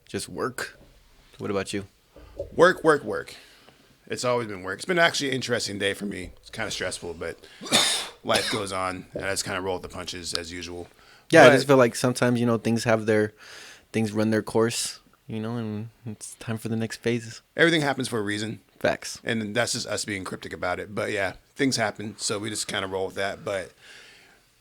Just work. What about you? Work, work, work. It's always been work. It's been actually an interesting day for me. It's kind of stressful, but life goes on, and I just kind of roll with the punches as usual. Yeah, I But just feel like sometimes things run their course, and it's time for the next phases. everything happens for a reason, Facts. and that's just us being cryptic about it. But yeah, things happen, so we just kind of roll with that. But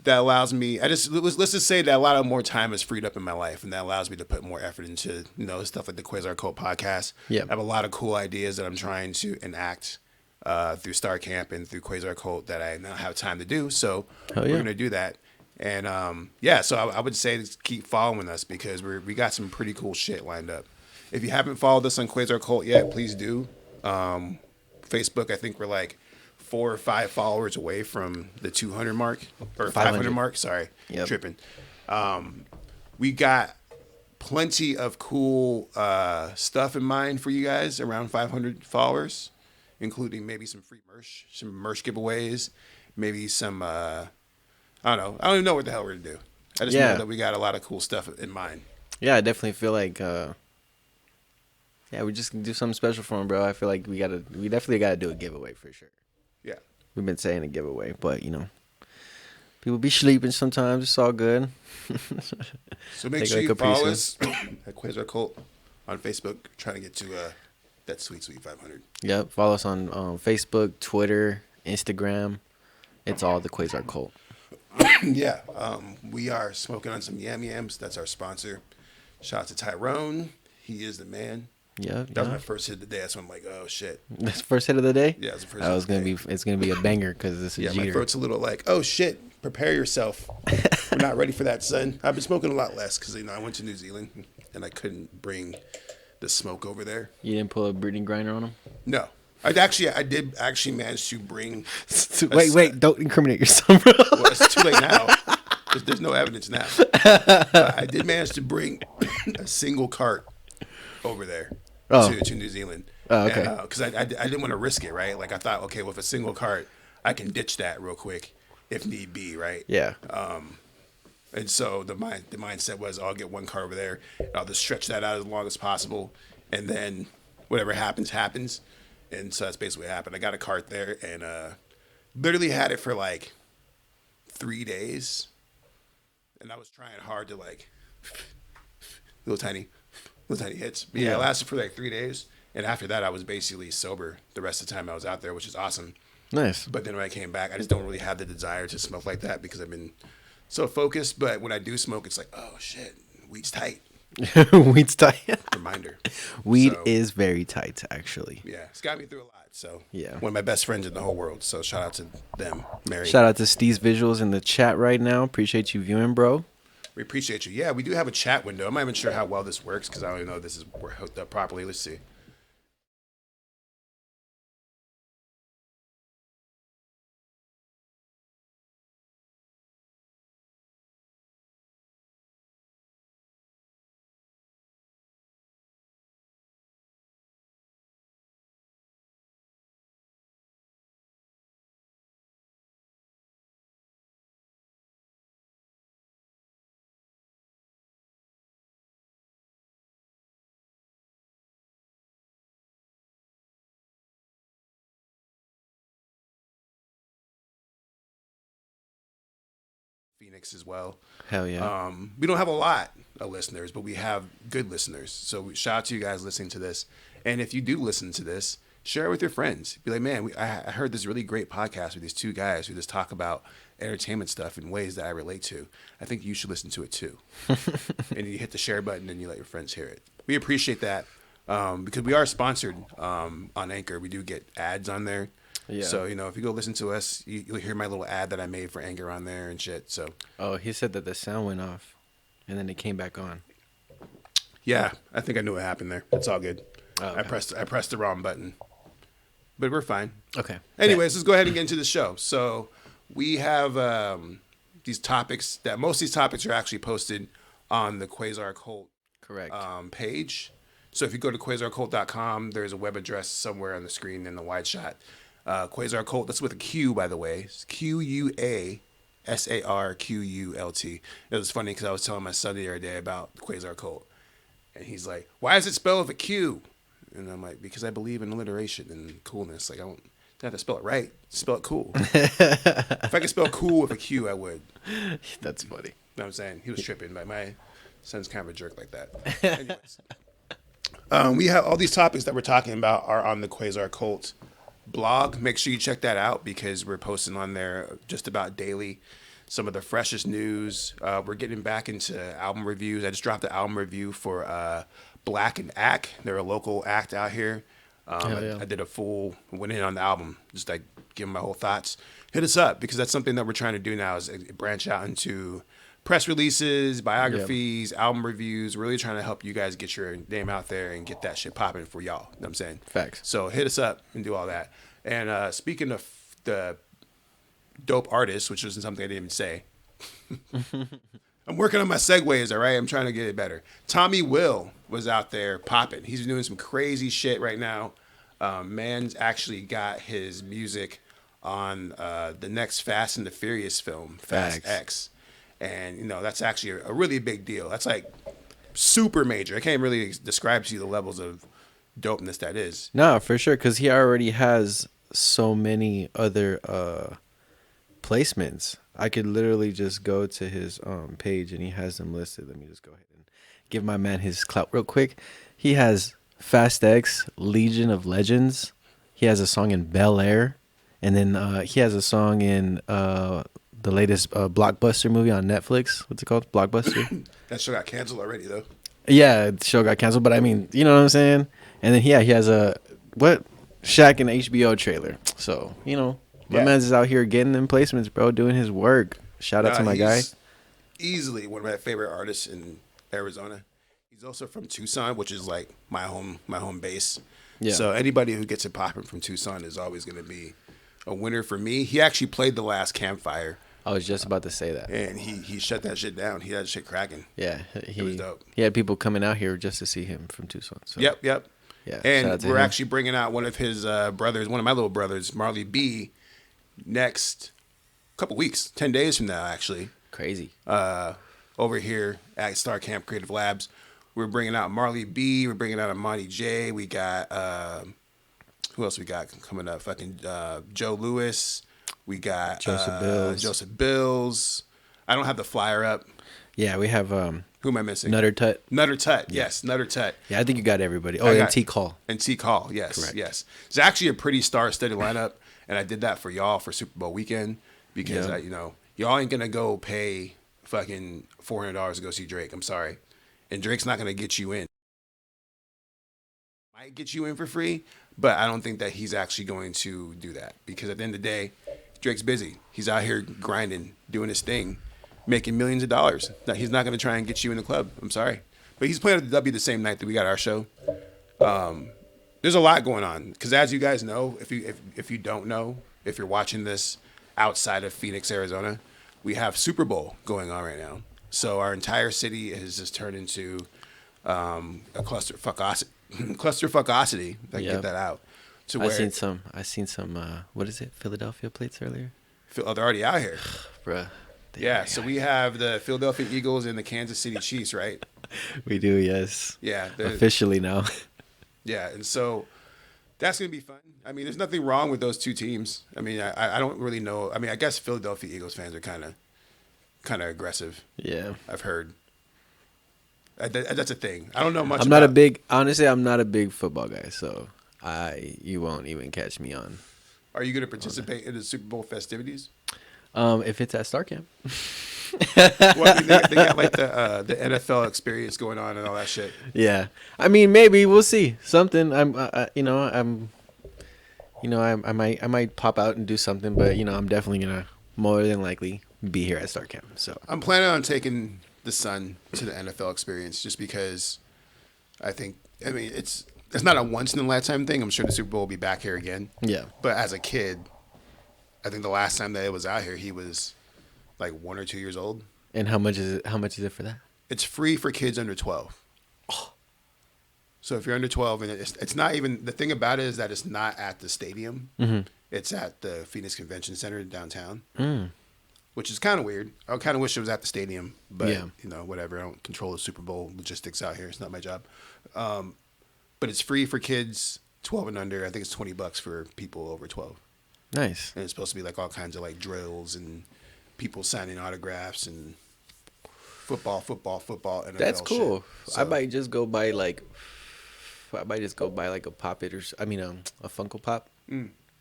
that allows me. Let's just say that a lot of more time is freed up in my life, and that allows me to put more effort into stuff like the Quasar Qult podcast. Yeah. I have a lot of cool ideas that I'm trying to enact through Star Camp and through Quasar Qult that I now have time to do. So Hell yeah. we're gonna do that, and so I would say just keep following us because we got some pretty cool shit lined up. If you haven't followed us on Quasar Qult yet, please do. Facebook, I think we're like 4 or 5 followers away from the 200 mark or 500 mark. Sorry, tripping. We got plenty of cool stuff in mind for you guys around 500 followers, including maybe some free merch, some merch giveaways, maybe some. I don't know. I don't even know what the hell we're gonna do. I just know that we got a lot of cool stuff in mind. Yeah, I definitely feel like. We just do something special for him, bro. I feel like we definitely gotta do a giveaway for sure. Yeah. We've been saying a giveaway, but people be sleeping sometimes. It's all good. So make sure you follow us at Quasar Qult on Facebook. Trying to get to that sweet 500. Yep. Follow us on Facebook, Twitter, Instagram. It's all the Quasar Qult. Yeah. We are smoking on some Yam Yams. That's our sponsor. Shout out to Tyrone. He is the man. Yeah, that was my first hit of the day. That's when I'm like, oh shit. That's the first hit of the day. Yeah, it's the first. It's gonna be a banger because this is Jeter. My throat's a little like, oh shit. Prepare yourself. We're not ready for that, son. I've been smoking a lot less because I went to New Zealand and I couldn't bring the smoke over there. You didn't pull a breeding grinder on him? No, I did actually manage to bring. Wait! Don't incriminate yourself, bro. Well, it's too late now. There's no evidence now. I did manage to bring a single cart over there to New Zealand. Oh, okay. Because I didn't want to risk it, right? Like I thought, okay, with a single cart, I can ditch that real quick if need be, right? Yeah. And so the mindset was, I'll get one cart over there, and I'll just stretch that out as long as possible, and then whatever happens, happens. And so that's basically what happened. I got a cart there, and literally had it for like 3 days, and I was trying hard to like little tiny hits. But yeah, it lasted for like 3 days, and after that, I was basically sober the rest of the time I was out there, which is awesome. Nice. But then when I came back, I just don't really have the desire to smoke like that because I've been so focused. But when I do smoke, it's like, oh shit, weed's tight. Weed's tight. Reminder. Weed is very tight, actually. Yeah, it's got me through a lot. So yeah, one of my best friends in the whole world. So shout out to them, Mary. Shout out to Steve's Visuals in the chat right now. Appreciate you viewing, bro. We appreciate you. Yeah, we do have a chat window. I'm not even sure how well this works because I don't even know if we're hooked up properly. Let's see. Phoenix as well. Hell yeah. We don't have a lot of listeners, but we have good listeners. So shout out to you guys listening to this. And if you do listen to this, share it with your friends. Be like, man, I heard this really great podcast with these two guys who just talk about entertainment stuff in ways that I relate to. I think you should listen to it too. And you hit the share button and you let your friends hear it. We appreciate that because we are sponsored on Anchor. We do get ads on there. Yeah. So, if you go listen to us, you'll hear my little ad that I made for Anchor on there and shit. So. Oh, he said that the sound went off and then it came back on. Yeah, I think I knew what happened there. It's all good. Oh, okay. I pressed the wrong button. But we're fine. Okay. Anyways, let's go ahead and get into the show. So we have these topics most of these topics are actually posted on the Quasar Qult page. So if you go to quasarqult.com, there's a web address somewhere on the screen in the wide shot. Quasar Qult, that's with a Q, by the way. It's QUASARQULT. It was funny because I was telling my son the other day about Quasar Qult. And he's like, why is it spelled with a Q? And I'm like, because I believe in alliteration and coolness. Like, I don't have to spell it right. Spell it cool. If I could spell cool with a Q, I would. That's funny. You know what I'm saying? He was tripping. But my son's kind of a jerk like that. Anyways. We have all these topics that we're talking about are on the Quasar Qult blog. Make sure you check that out because we're posting on there just about daily some of the freshest news. We're getting back into album reviews. I just dropped the album review for Black and Ack. They're a local act out here. I did a full went in on the album, just like give them my whole thoughts. Hit us up because that's something that we're trying to do now is branch out into press releases, biographies, album reviews, really trying to help you guys get your name out there and get that shit popping for y'all. You know what I'm saying? Facts. So hit us up and do all that. And speaking of the dope artists, which wasn't something I didn't even say. I'm working on my segues, all right? I'm trying to get it better. Tommy Will was out there popping. He's doing some crazy shit right now. Man's actually got his music on the next Fast and the Furious film, Fast X. And, you know, that's actually a really big deal. That's like super major. I can't really describe to you the levels of dopeness that is. No, for sure, because he already has so many other placements. I could literally just go to his page and he has them listed. Let me just go ahead and give my man his clout real quick. He has Fast X, Legion of Legends. He has a song in Bel Air. And then he has a song in the latest Blockbuster movie on Netflix. What's it called? Blockbuster? That show got canceled already, though. Yeah, the show got canceled, but I mean, you know what I'm saying? And then, yeah, he has a, Shaq and HBO trailer. So, you know, my man's is out here getting them placements, bro, doing his work. Shout out to my guy. Easily one of my favorite artists in Arizona. He's also from Tucson, which is like my home base. Yeah. So anybody who gets it popping from Tucson is always going to be a winner for me. He actually played the last Campfire. I was just about to say that. And he shut that shit down. He had shit cracking. Yeah. It was dope. He had people coming out here just to see him from Tucson. So. Yep. Yeah. And we're actually bringing out one of his brothers, one of my little brothers, Marley B, next couple weeks, 10 days from now, actually. Crazy. Over here at Star Camp Creative Labs. We're bringing out Marley B. We're bringing out Amani J. We got, who else we got coming up? Fucking Joe Lewis. We got Joseph Bills. I don't have the flyer up. Yeah, we have... who am I missing? Nutter Tut. Yes, Nutter Tut. Yeah, I think you got everybody. Oh, and Tik Hall. And Tik Hall, yes. Correct. Yes. It's actually a pretty star-studded lineup, and I did that for y'all for Super Bowl weekend because, y'all ain't going to go pay fucking $400 to go see Drake. I'm sorry. And Drake's not going to get you in. Might get you in for free, but I don't think that he's actually going to do that because at the end of the day, Drake's busy. He's out here grinding, doing his thing, making millions of dollars. Now, he's not going to try and get you in the club. I'm sorry. But he's playing at the W the same night that we got our show. There's a lot going on because as you guys know, if you don't know, if you're watching this outside of Phoenix, Arizona, we have Super Bowl going on right now. So our entire city has just turned into a clusterfuckosity. I can get that out. To I seen some. What is it? Philadelphia plates earlier. Oh, they're already out here, bruh. Yeah. So we have the Philadelphia Eagles and the Kansas City Chiefs, right? We do, yes. Yeah. Officially now. Yeah, and so that's gonna be fun. I mean, there's nothing wrong with those two teams. I mean, I don't really know. I mean, I guess Philadelphia Eagles fans are kind of aggressive. Yeah, I've heard. That's a thing. I don't know much. I'm not a big football guy, so you won't even catch me on. Are you going to participate in the Super Bowl festivities? If it's at Star Camp. Well, I mean, they got like the NFL experience going on and all that shit. Yeah, I mean, maybe we'll see something. I might pop out and do something, but I'm definitely gonna more than likely be here at Star Camp. So I'm planning on taking the son to the NFL experience just because I mean it's not a once in a lifetime thing. I'm sure the Super Bowl will be back here again. Yeah. But as a kid, I think the last time that it was out here, he was like 1 or 2 years old. And how much is it? How much is it for that? It's free for kids under 12. Oh. So if you're under 12, and it's not even, the thing about it is that it's not at the stadium. Mm-hmm. It's at the Phoenix Convention Center downtown. which is kind of weird. I kind of wish it was at the stadium, but Yeah. whatever. I don't control the Super Bowl logistics out here. It's not my job. But it's free for kids 12 and under. I think it's $20 for people over 12. Nice. And it's supposed to be like all kinds of like drills and people signing autographs and football, NFL That's cool. shit. I So, might just go buy like a Pop It a Funko Pop.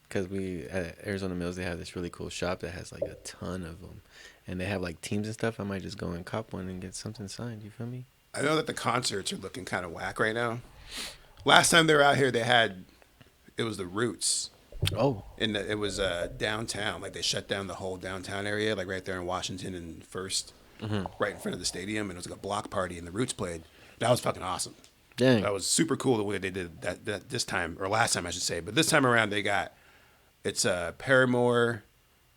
Because we at Arizona Mills, they have this really cool shop that has like a ton of them, and they have like teams and stuff. I might just go and cop one and get something signed. You feel me? I know that the concerts are looking kind of whack right now. Last time they were out here, it was the Roots. Oh, And it was downtown. Like they shut down the whole downtown area, like right there in Washington and First, right in front of the stadium. And it was like a block party, and the Roots played. That was fucking awesome. dang. That was super cool the way they did that this time, or last time I should say. But this time around, it's Paramore,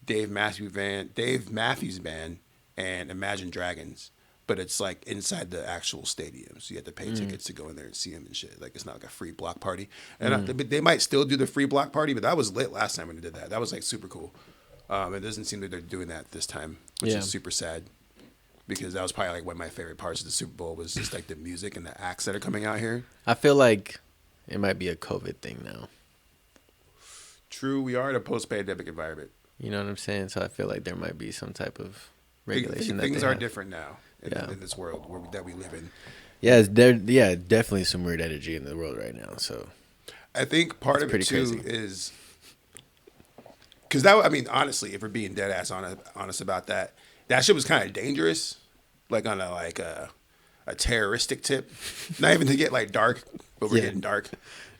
Dave Matthews Band, and Imagine Dragons. But it's like inside the actual stadium, so you have to pay tickets to go in there and see them and shit. Like it's not like a free block party, and they might still do the free block party, but that was lit last time when they did that. That was like super cool. It doesn't seem that they're doing that this time, which is super sad, because that was probably like one of my favorite parts of the Super Bowl was just like the music and the acts that are coming out here. I feel like it might be a COVID thing now. True, we are in a post-pandemic environment. You know what I'm saying? So I feel like there might be some type of regulation. Things that are have. different now in this world that we live in. Yeah, definitely some weird energy in the world right now. So I think part of it too crazy. is because honestly, if we're being dead ass honest about that shit was kind of dangerous, like on a terroristic tip. Not even to get like dark, but we're getting dark.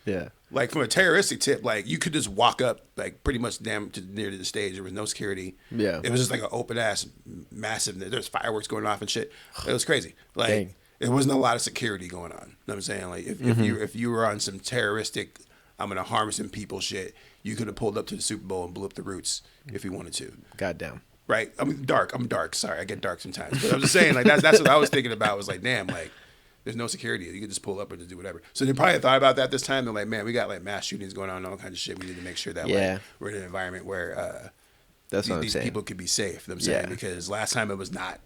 Yeah. Like from a terroristic tip, like you could just walk up like pretty much near to the stage. There was no security. Yeah. It was just like an open ass, massive. There's fireworks going off and shit. It was crazy. Like Dang. there wasn't a lot of security going on. You know what I'm saying? Like if you were on some terroristic, I'm gonna harm some people shit, you could have pulled up to the Super Bowl and blew up the Roots if you wanted to. Goddamn. Right? I'm dark. Sorry, I get dark sometimes. But I'm just saying, like that's what I was thinking about. Was like, damn, like. There's no security. You can just pull up and just do whatever. So they probably thought about that this time. They're like, man, we got like mass shootings going on and all kinds of shit. We need to make sure that like, we're in an environment where these people could be safe. You know what I'm saying? Because last time it was not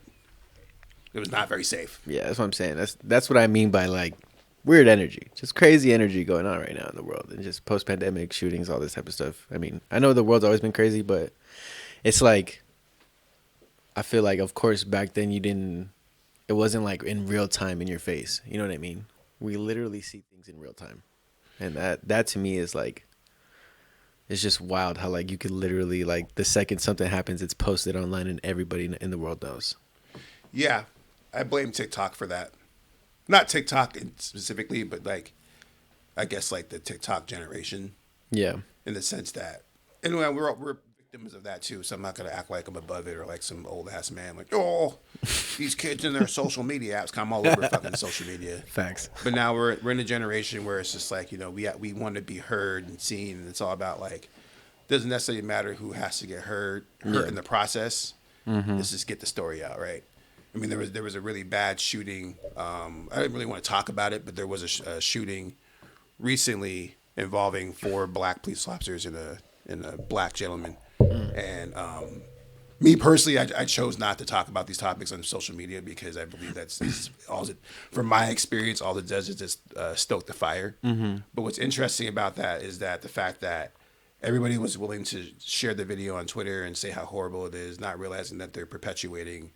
very safe. Yeah, that's what I'm saying. That's what I mean by like weird energy. Just crazy energy going on right now in the world. And just post-pandemic shootings, all this type of stuff. I mean, I know the world's always been crazy, but it's like I feel like, of course, back then it wasn't like in real time in your face. You know what I mean? We literally see things in real time. And that to me is like, it's just wild how like you could literally like the second something happens, it's posted online and everybody in the world knows. Yeah. I blame TikTok for that. Not TikTok specifically, but like, I guess like the TikTok generation. Yeah. In the sense that, anyway, we're victims of that too. So I'm not gonna act like I'm above it or like some old ass man. Like, oh, these kids in their social media apps. I'm all over fucking social media. Facts. But now we're in a generation where it's just like, we want to be heard and seen, and it's all about like, doesn't necessarily matter who has to get hurt in the process. Let's just get the story out, right? I mean, there was a really bad shooting. I didn't really want to talk about it, but there was a shooting recently involving 4 black police officers and a black gentleman. And me personally, I chose not to talk about these topics on social media because I believe that's all it, from my experience, all it does is just stoke the fire. But what's interesting about that is that the fact that everybody was willing to share the video on Twitter and say how horrible it is, not realizing that they're perpetuating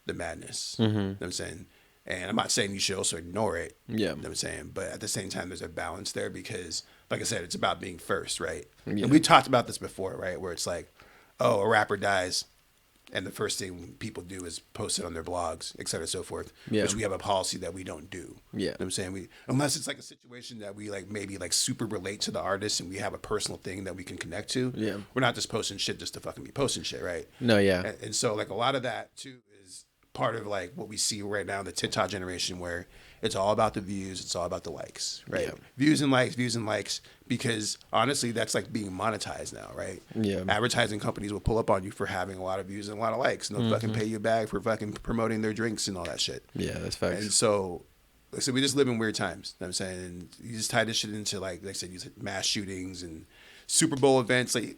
the madness. You know what I'm saying? And I'm not saying you should also ignore it. Yeah. You know what I'm saying? But at the same time, there's a balance there because, like I said, it's about being first, right? Yeah. And we talked about this before, right? Where it's like, oh, a rapper dies, and the first thing people do is post it on their blogs, et cetera, so forth. Yeah. Which we have a policy that we don't do. Yeah. You know what I'm saying? Unless it's like a situation that we like maybe like super relate to the artist and we have a personal thing that we can connect to. Yeah. We're not just posting shit just to fucking be posting shit, right? No, yeah. And so like a lot of that too is part of like what we see right now in the TikTok generation where it's all about the views, it's all about the likes, right? Yeah. Views and likes, because honestly, that's like being monetized now, right? Yeah. Advertising companies will pull up on you for having a lot of views and a lot of likes, and they'll fucking pay you a bag for fucking promoting their drinks and all that shit. Yeah, that's facts. And so we just live in weird times. You know what I'm saying? And you just tie this shit into like I said, mass shootings and Super Bowl events. Like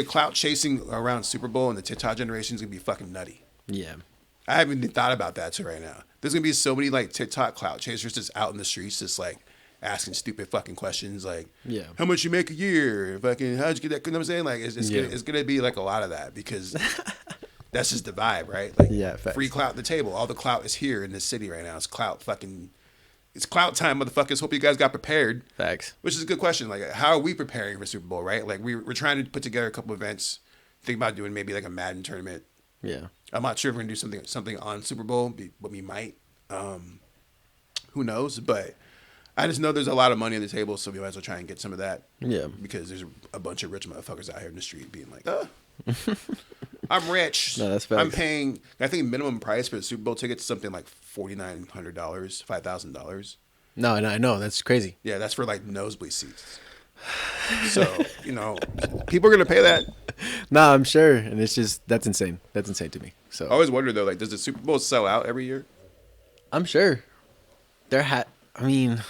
the clout chasing around Super Bowl and the TikTok generation is gonna be fucking nutty. Yeah. I haven't even thought about that till right now. There's gonna be so many like TikTok clout chasers just out in the streets, just like asking stupid fucking questions, like, Yeah. how much you make a year? Fucking, how'd you get that? You know what I'm saying? Like, it's gonna be like a lot of that because that's just the vibe, right? Like, Yeah, facts. free clout at the table. All the clout is here in this city right now. It's clout fucking. It's clout time, motherfuckers. Hope you guys got prepared. Facts. Which is a good question. Like, how are we preparing for Super Bowl, right? Like, we're trying to put together a couple events. Think about doing maybe like a Madden tournament. Yeah. I'm not sure if we're gonna do something on Super Bowl, but we might. Who knows? But I just know there's a lot of money on the table, so we might as well try and get some of that. Yeah. Because there's a bunch of rich motherfuckers out here in the street being like, I'm rich. No, that's facts. I'm paying. I think minimum price for the Super Bowl ticket is something like $4,900, $5,000. No, I know. That's crazy. Yeah, that's for like nosebleed seats. So, people are gonna pay that. Nah, I'm sure, and it's just that's insane. That's insane to me. So I always wonder though, like, does the Super Bowl sell out every year? I'm sure. I mean,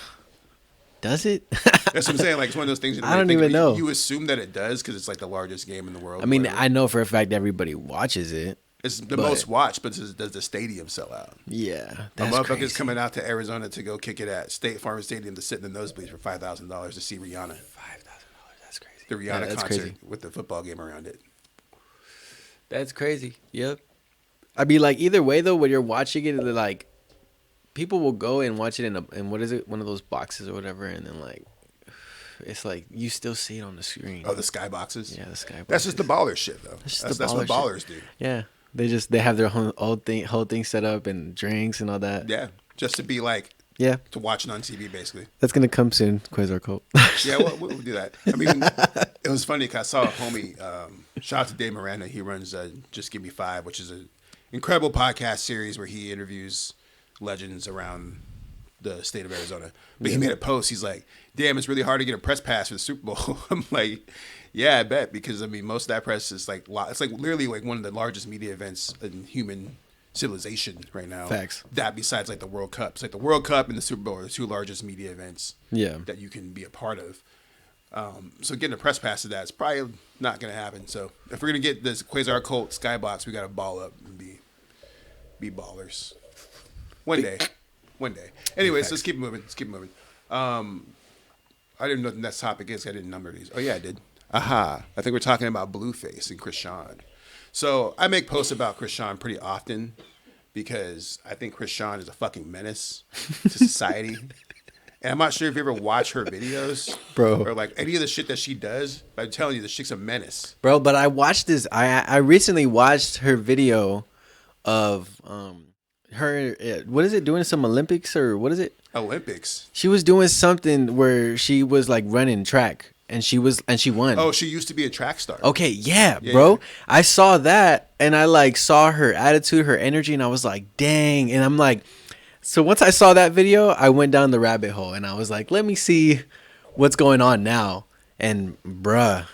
does it? That's what I'm saying. Like, it's one of those things. I don't even know. You assume that it does because it's like the largest game in the world. I mean, whatever. I know for a fact everybody watches it. It's the most watched, but does the stadium sell out? Yeah, A that's motherfucker's crazy. coming out to Arizona to go kick it at State Farm Stadium to sit in the nosebleeds for $5,000 to see Rihanna. $5,000. That's crazy. The Rihanna Yeah, that's concert crazy. with the football game around it. That's crazy. Yep. I'd be like, either way though, when you're watching it, like, people will go and watch it in what is it, one of those boxes or whatever, and then like, it's like you still see it on the screen. Oh, the skyboxes. Yeah, the skyboxes. That's just the baller shit, though. That's what ballers do. Yeah, they have their whole thing set up and drinks and all that. Yeah, just to be like, Yeah, to watch it on TV, basically. that's gonna come soon. Quasar Qult. Yeah, we'll do that. I mean, it was funny because I saw a homie. Shout out to Dave Miranda. He runs Just Give Me Five, which is an incredible podcast series where he interviews legends around the state of Arizona. But he made a post. He's like, "Damn, it's really hard to get a press pass for the Super Bowl." I'm like, "Yeah, I bet," because I mean, most of that press is like, it's like literally like one of the largest media events in human civilization right now. Facts. That besides like the World Cup, it's like the World Cup and the Super Bowl are the two largest media events. Yeah. That you can be a part of. So getting a press pass to that is probably not going to happen. So if we're going to get this Quasar Qult skybox, we got to ball up and be ballers. One day. Anyways, let's keep moving. I didn't know what the next topic is. I didn't number these. Oh yeah, I did. Aha. I think we're talking about Blueface and Krishan. So I make posts about Krishan pretty often because I think Krishan is a fucking menace to society. And I'm not sure if you ever watch her videos, Bro. or like any of the shit that she does. But I'm telling you, the chick's a menace. Bro, but I watched this. I recently watched her video of her. What is it? Doing some Olympics or what is it? Olympics. She was doing something where she was like running track and she won. Oh, she used to be a track star. Okay, yeah, bro. Yeah. I saw that and I like saw her attitude, her energy, and I was like, dang. And I'm like, so once I saw that video, I went down the rabbit hole and I was like, let me see what's going on now. And bruh,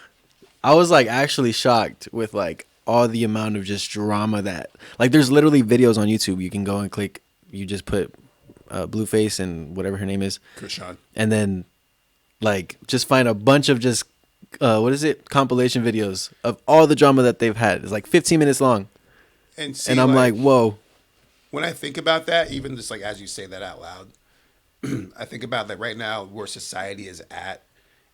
I was like actually shocked with like all the amount of just drama that like there's literally videos on YouTube. You can go and click, you just put Blueface and whatever her name is. Krishan. And then like just find a bunch of just compilation videos of all the drama that they've had. It's like 15 minutes long. And I'm like, whoa. When I think about that, even just like as you say that out loud, I think about like right now where society is at,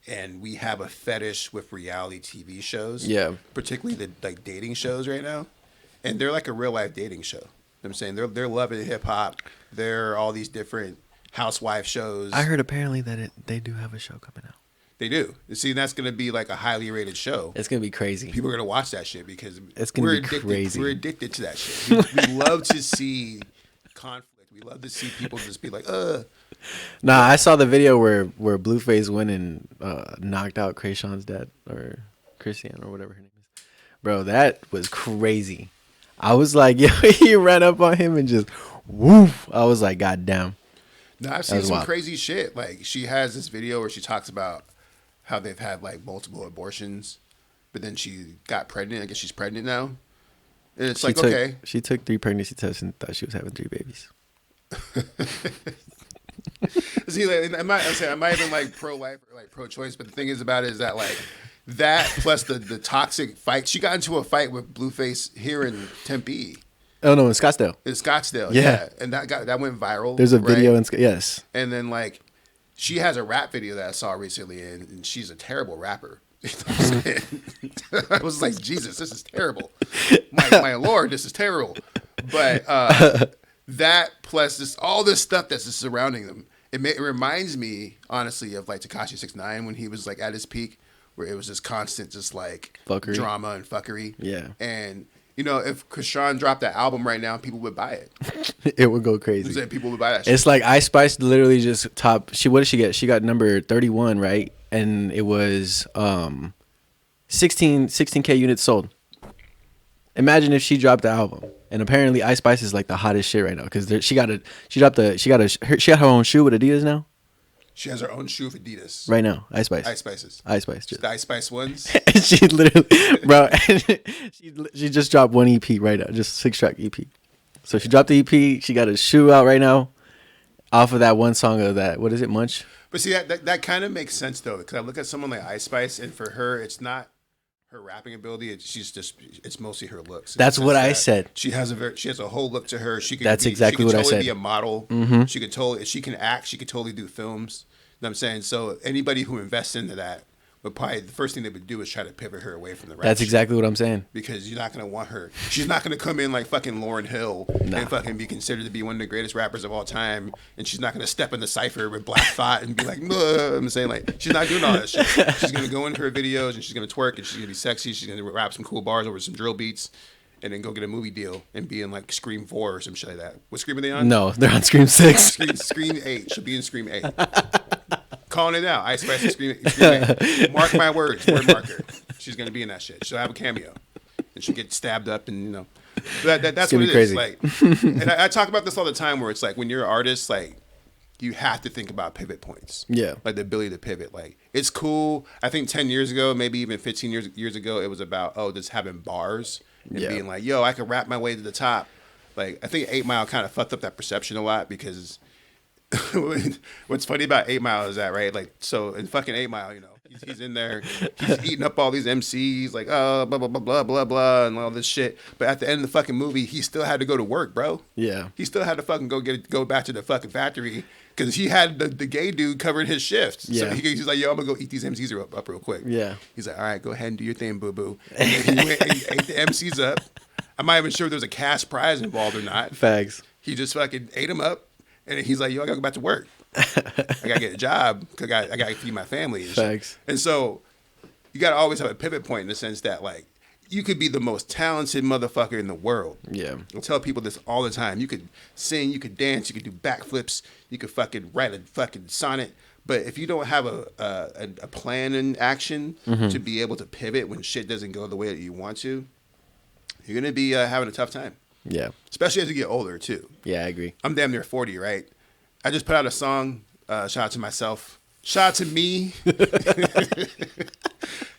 and we have a fetish with reality TV shows. Yeah. Particularly the like dating shows right now, and they're like a real life dating show. You know what I'm saying they're loving hip hop. They're all these different housewife shows. I heard apparently that they do have a show coming out. They do. See, that's going to be like a highly rated show. It's gonna be crazy. People are going to watch that shit because It's gonna we're be addicted. crazy. We're addicted to that shit. We love to see conflict. We love to see people just be like, Nah, I saw the video where Blueface went and knocked out Krayshawn's dad or Christian or whatever her name is. Bro, that was crazy. I was like, yo, he ran up on him and just woof. I was like, God damn. No, I've seen some wild. crazy shit. Like she has this video where she talks about how they've had like multiple abortions, but then she got pregnant. I guess she's pregnant now. And it's okay. She took 3 pregnancy tests and thought she was having 3 babies. See, like, I might have been like pro-life or like pro-choice, but the thing is about it is that like That plus the toxic fight. She got into a fight with Blueface here in Tempe. Oh no, in Scottsdale. In Scottsdale, Yeah. yeah. And that went viral. There's a right? video in yes. And then like she has a rap video that I saw recently, and she's a terrible rapper. You know what I'm saying? I was like, Jesus, this is terrible. My Lord, this is terrible. But that plus all this stuff that's just surrounding them, it reminds me honestly of like Tekashi 6ix9ine when he was like at his peak, where it was just constant, just like Fuckery. drama and fuckery. Yeah. And you know, if Krishan dropped that album right now, people would buy it. It would go crazy. People would buy that shit. It's like Ice Spice literally just top. What did she get? She got number 31, right? And it was 16K units sold. Imagine if she dropped the album. And apparently Ice Spice is like the hottest shit right now because she had her own shoe with Adidas now. She has her own shoe with Adidas Right now, Ice Spice. Ice Spices. Ice Spice. The Ice Spice ones. And she literally, bro, she just dropped one EP right now, just 6-track EP. So she dropped the EP. She got a shoe out right now, off of that one song of that. What is it, Munch? But see, that kind of makes sense though, because I look at someone like Ice Spice, and for her, it's not her rapping ability. It's mostly her looks. That's what I said. She has a whole look to her. That's exactly what I said. She could totally be a model. Mm-hmm. She can act. She could totally do films. You know what I'm saying? So anybody who invests into that would probably, the first thing they would do is try to pivot her away from the rap. That's exactly what I'm saying. Because you're not going to want her. She's not going to come in like fucking Lauryn Hill and fucking be considered to be one of the greatest rappers of all time. And she's not going to step in the cypher with Black Thought and be like, I'm saying, like, she's not doing all that shit. She's going to go into her videos and she's going to twerk and she's going to be sexy. She's going to rap some cool bars over some drill beats and then go get a movie deal and be in like Scream 4 or some shit like that. What Scream are they on? No, they're on Scream 6. Scream 8. She'll be in Scream 8. Calling it out. Ice Spice and Scream 8. Mark my words. Word marker. She's going to be in that shit. She'll have a cameo. And she'll get stabbed up and, you know. That's what it is. Like, and I talk about this all the time where it's like when you're an artist, like, you have to think about pivot points. Yeah. Like the ability to pivot. Like, it's cool. I think 10 years ago, maybe even 15 years ago, it was about, just having bars and being like, yo, I could rap my way to the top. Like, I think 8 Mile kind of fucked up that perception a lot because what's funny about 8 Mile is that, right? Like, so in fucking 8 Mile, you know, he's in there, he's eating up all these MCs, like, blah, blah, blah, blah, blah, blah, and all this shit. But at the end of the fucking movie, he still had to go to work, bro. Yeah. He still had to fucking go back to the fucking factory because he had the gay dude covering his shift. Yeah. So he's like, yo, I'm going to go eat these MCs up real quick. Yeah. He's like, all right, go ahead and do your thing, boo-boo. And then he went and he ate the MCs up. I'm not even sure if there was a cash prize involved or not. Facts. He just fucking ate them up. And then he's like, yo, I got to go back to work. I got to get a job because I got to feed my family. And Facts. Shit. And so you got to always have a pivot point in the sense that, like, you could be the most talented motherfucker in the world. Yeah. I tell people this all the time. You could sing, you could dance, you could do backflips, you could fucking write a fucking sonnet. But if you don't have a plan in action to be able to pivot when shit doesn't go the way that you want to, you're going to be having a tough time. Yeah. Especially as you get older, too. Yeah, I agree. I'm damn near 40, right? I just put out a song. Shout out to myself. Shout out to me.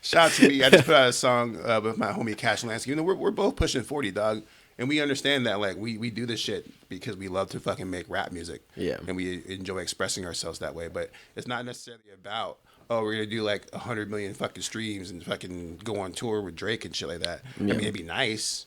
Shout out to me. I just put out a song with my homie Cash Lansky. You know, we're both pushing 40, dog. And we understand that, like, we do this shit because we love to fucking make rap music. Yeah. And we enjoy expressing ourselves that way. But it's not necessarily about, we're going to do, like, 100 million fucking streams and fucking go on tour with Drake and shit like that. Yeah. I mean, it'd be nice.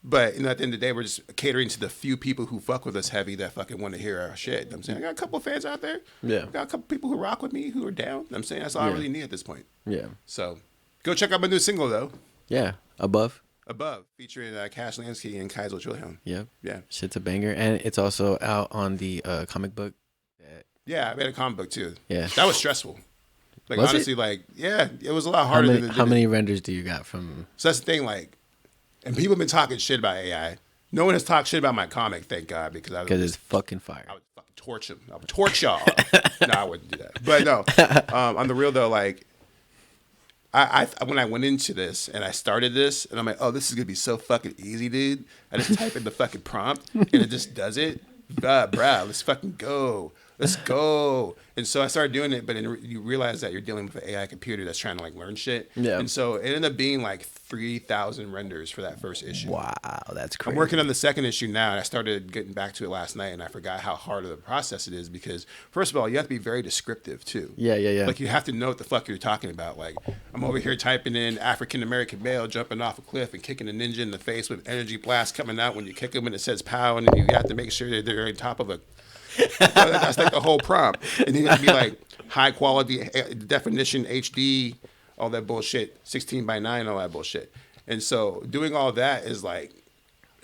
But, you know, at the end of the day, we're just catering to the few people who fuck with us heavy that fucking want to hear our shit. You know what I'm saying? I got a couple of fans out there. Yeah. I got a couple people who rock with me, who are down. You know what I'm saying? That's all I really need at this point. Yeah. So, go check out my new single, though. Yeah. Above, featuring Cash Lansky and Kaiser Chilhelm. Yep. Yeah. Shit's a banger. And it's also out on the comic book. Yeah, I made a comic book, too. Yeah. That was stressful. Like, was honestly, it? like, yeah, it was a lot harder How many renders do you got from? So that's the thing, like, and people have been talking shit about AI. No one has talked shit about my comic, thank God, because it's fucking fire. I would fucking torch them. I would torch y'all. No, I wouldn't do that. But no, on the real though, like, I when I went into this and I started this, and I'm like, this is gonna be so fucking easy, dude. I just type in the fucking prompt and it just does it. Bruh, let's fucking go. Let's go. And so I started doing it, but then you realize that you're dealing with an AI computer that's trying to like learn shit. Yeah. And so it ended up being like 3,000 renders for that first issue. Wow, that's crazy. I'm working on the second issue now, and I started getting back to it last night, and I forgot how hard of a process it is because, first of all, you have to be very descriptive too. Yeah. Like you have to know what the fuck you're talking about. Like I'm over here typing in African American male jumping off a cliff and kicking a ninja in the face with energy blast coming out when you kick them, and it says pow, and you have to make sure that they're on top of a. That's like the whole prompt, and then you have to be like high quality definition HD, all that bullshit, 16:9, all that bullshit. And so doing all that is like,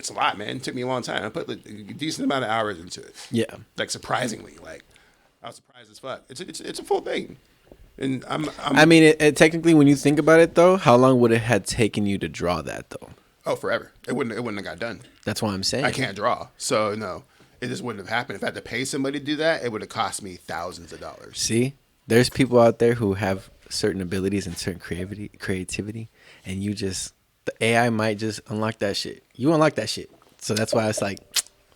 it's a lot, man. It took me a long time. I put like, a decent amount of hours into it. Yeah. Like surprisingly, like I was surprised as fuck. It's a full thing. And I mean, technically, when you think about it, though, how long would it have taken you to draw that, though? Oh, forever. It wouldn't have got done. That's what I'm saying. I can't draw, so no, it just wouldn't have happened. If I had to pay somebody to do that, it would have cost me thousands of dollars. See, there's people out there who have certain abilities and certain creativity, and the AI might just unlock that shit. You unlock that shit, so that's why it's like.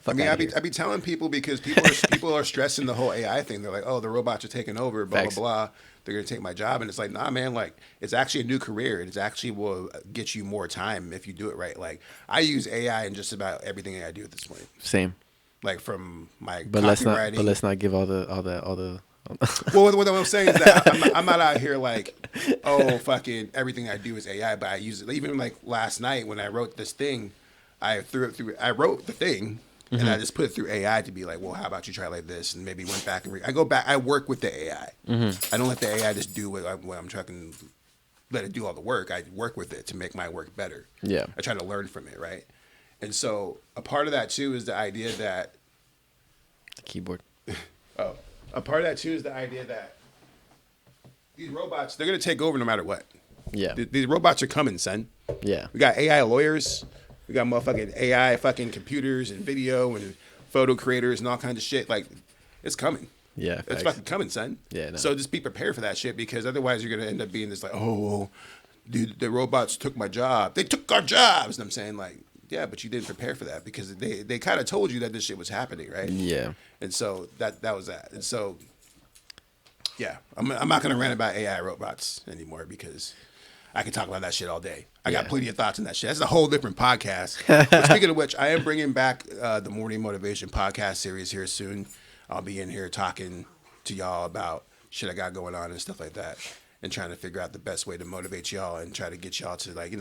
I mean, I be telling people because people are stressing the whole AI thing. They're like, oh, the robots are taking over, blah Facts. blah blah. They're gonna take my job, and it's like, nah, man. Like, it's actually a new career. It actually will get you more time if you do it right. Like, I use AI in just about everything I do at this point. Same. Like from my But copywriting. let's not give all the. Well, what I'm saying is that I'm not out here like, oh, fucking everything I do is AI, but I use it. Even like last night when I wrote this thing, I wrote the thing. And I just put it through AI to be like, well, how about you try like this? And maybe went back and I go back. I work with the AI. I don't let the AI just do what I'm trying to let it do all the work. I work with it to make my work better. Yeah. I try to learn from it, right? And so a part of that too is the idea that Keyboard. a part of that too is the idea that these robots, they're gonna take over no matter what. Yeah. These robots are coming, son. Yeah. We got AI lawyers. We got motherfucking AI fucking computers and video and photo creators and all kinds of shit. Like, it's coming. Yeah. It's fucking coming, son. Yeah. No. So just be prepared for that shit because otherwise you're going to end up being this like, oh, well, dude, the robots took my job. They took our jobs. And I'm saying like, yeah, but you didn't prepare for that because they kind of told you that this shit was happening, right? Yeah. And so that was that. And so, yeah, I'm not going to rant about AI robots anymore because I can talk about that shit all day. I got plenty of thoughts on that shit. That's a whole different podcast. But speaking of which, I am bringing back the Morning Motivation podcast series here soon. I'll be in here talking to y'all about shit I got going on and stuff like that and trying to figure out the best way to motivate y'all and try to get y'all to like,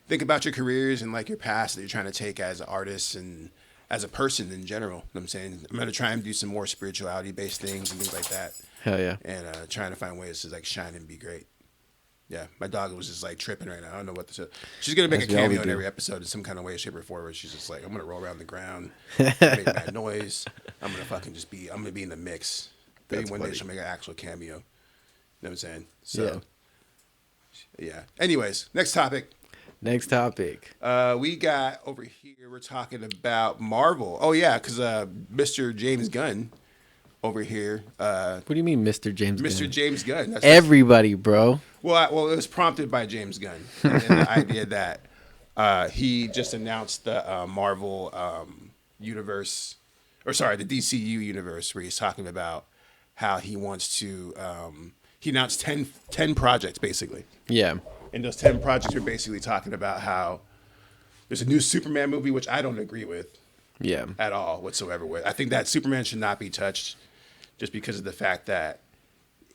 think about your careers and like your past that you're trying to take as an artist and as a person in general. You know what I'm saying? I'm going to try and do some more spirituality based things and things like that. Hell yeah. And trying to find ways to like shine and be great. Yeah, my dog was just like tripping right now. I don't know what to say. She's gonna make a cameo in every episode in some kind of way, shape, or form. Where she's just like, I'm gonna roll around the ground, make that noise. I'm gonna be in the mix. Maybe one day she'll make an actual cameo. You know what I'm saying? So, yeah. Anyways, next topic. We got over here. We're talking about Marvel. Oh yeah, because Mr. James Gunn over here. What do you mean, Mr. James Gunn? Mr. James Gunn. That's everybody, bro. Well, it was prompted by James Gunn and the idea that he just announced the Marvel universe, the DCU universe, where he's talking about how he wants to. He announced 10 projects basically. Yeah. And those 10 projects are basically talking about how there's a new Superman movie, which I don't agree with. Yeah. At all whatsoever. I think that Superman should not be touched, just because of the fact that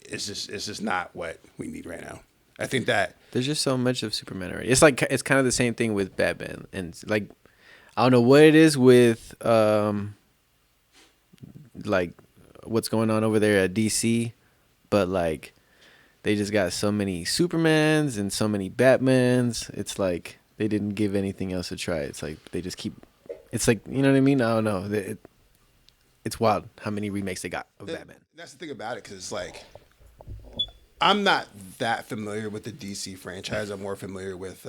it's just not what we need right now. I think that there's just so much of Superman already. It's kind of the same thing with Batman, and like I don't know what it is with like what's going on over there at DC, but like they just got so many Supermans and so many Batmans. It's like they didn't give anything else a try. It's like they just keep. It's like, you know what I mean? I don't know. It's wild how many remakes they got of Batman. That's the thing about it, because it's like I'm not that familiar with the DC franchise. I'm more familiar with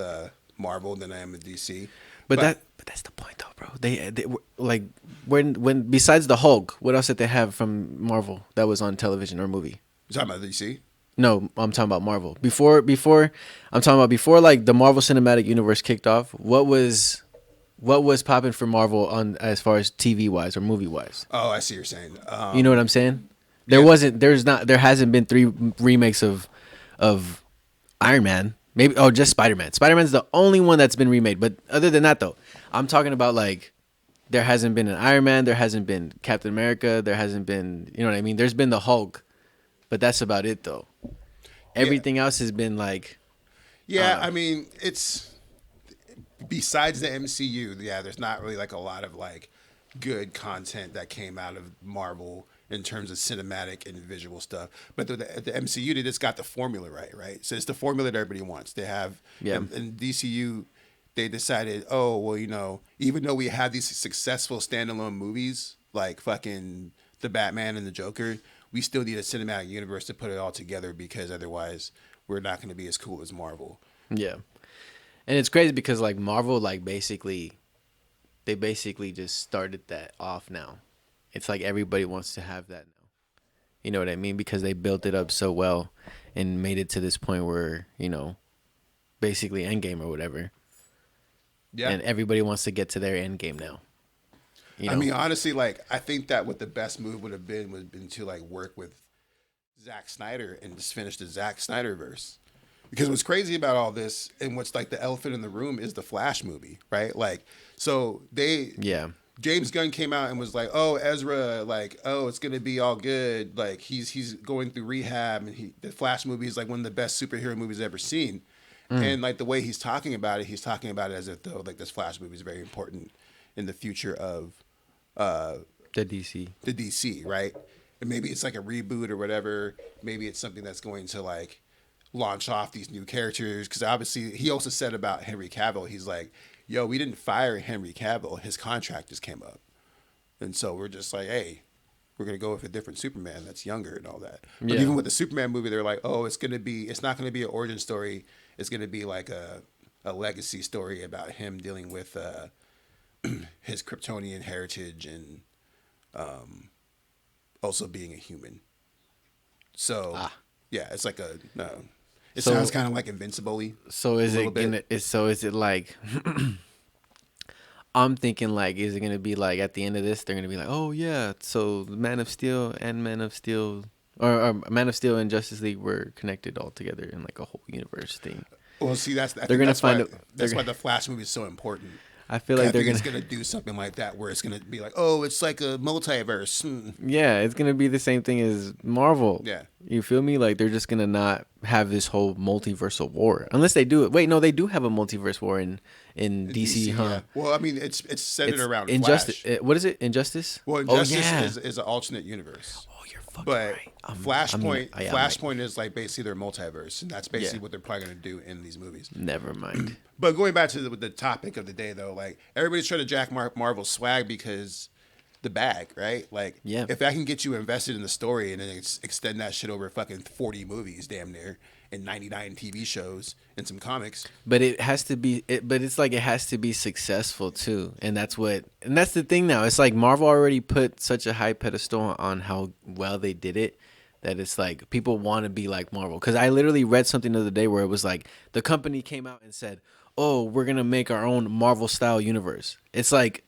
Marvel than I am with DC. But that's the point, though, bro. They like when besides the Hulk, what else did they have from Marvel that was on television or movie? You talking about DC? No, I'm talking about Marvel. Before like the Marvel Cinematic Universe kicked off, what was what was popping for Marvel on as far as TV wise or movie wise. Oh, I see what you're saying. You know what I'm saying? Yeah. There hasn't been 3 remakes of Iron Man. Maybe just Spider Man. Spider Man's the only one that's been remade. But other than that, though, I'm talking about like there hasn't been an Iron Man, there hasn't been Captain America, there hasn't been, you know what I mean? There's been the Hulk, but that's about it though. Everything else has been like, Yeah, I mean, it's besides the MCU, yeah, there's not really like a lot of like good content that came out of Marvel in terms of cinematic and visual stuff. But the MCU, they just got the formula right? So it's the formula that everybody wants. They have, Yeah. in DCU, they decided, oh, well, even though we have these successful standalone movies like fucking the Batman and the Joker, we still need a cinematic universe to put it all together because otherwise we're not going to be as cool as Marvel. yeah. And it's crazy because like Marvel, like they basically just started that off now. It's like everybody wants to have that now. You know what I mean? Because they built it up so well and made it to this point where, basically Endgame or whatever. Yeah. And everybody wants to get to their end game now. I mean, honestly, like I think that what the best move would have been to like work with Zack Snyder and just finish the Zack Snyder verse. Because what's crazy about all this and what's like the elephant in the room is the Flash movie, right? Like, so James Gunn came out and was like, "Oh, Ezra, like, oh, it's gonna be all good. Like, he's going through rehab, and the Flash movie is like one of the best superhero movies I've ever seen." And like the way he's talking about it as if though like this Flash movie is very important in the future of the DC, right? And maybe it's like a reboot or whatever. Maybe it's something that's going to like launch off these new characters. Because obviously, he also said about Henry Cavill, he's like, "Yo, we didn't fire Henry Cavill. His contract just came up, and so we're just like, hey, we're gonna go with a different Superman that's younger and all that." But even with the Superman movie, they're like, "Oh, it's not gonna be an origin story. It's gonna be like a legacy story about him dealing with his Kryptonian heritage and also being a human." So yeah, it's like it sounds kind of like Invincible-y. So is it like I'm thinking like, is it gonna be like at the end of this they're gonna be like, oh yeah, so Man of Steel and Man of Steel or Man of Steel and Justice League were connected all together in like a whole universe thing. Well, see, that's why the Flash movie is so important. I feel like they're gonna do something like that where it's gonna be like, oh, it's like a multiverse. Yeah, it's gonna be the same thing as Marvel. Yeah, you feel me? Like they're just gonna not have this whole multiversal war unless they do it. Wait, no, they do have a multiverse war in DC, huh? Yeah. Well, I mean, it's centered around Injustice. Flash. What is it? Injustice. Well, Injustice is an alternate universe. Oh, you're fucking but right. Flashpoint is like basically their multiverse, and that's basically what they're probably going to do in these movies. Never mind. But going back to the topic of the day, though, like everybody's trying to jack Marvel's swag because the bag, right? Like, if I can get you invested in the story and then extend that shit over fucking 40 movies, damn near, and 99 TV shows and some comics. But it has to be. But it's like it has to be successful too, and that's the thing now. It's like Marvel already put such a high pedestal on how well they did it that it's like people want to be like Marvel. Because I literally read something the other day where it was like the company came out and said, "Oh, we're gonna make our own Marvel style universe." It's like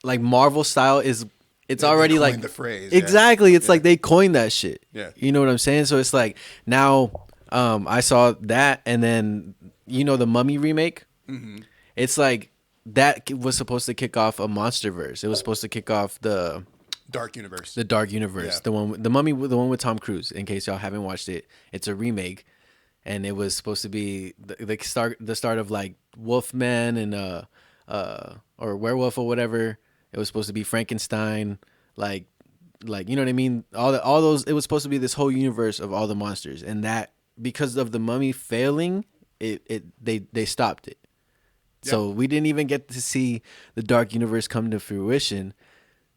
Marvel style is. It's already like the phrase. Exactly. It's like they coined that shit. Yeah. You know what I'm saying? So it's like now I saw that and then the Mummy remake. Mm-hmm. It's like that was supposed to kick off a MonsterVerse. It was supposed to kick off the Dark Universe. The Dark Universe. Yeah. The Mummy, the one with Tom Cruise. In case y'all haven't watched it, it's a remake, and it was supposed to be the start of like Wolfman and or Werewolf or whatever. It was supposed to be Frankenstein, like you know what I mean. All those. It was supposed to be this whole universe of all the monsters, and that because of the Mummy failing, they stopped it. Yep. So we didn't even get to see the Dark Universe come to fruition.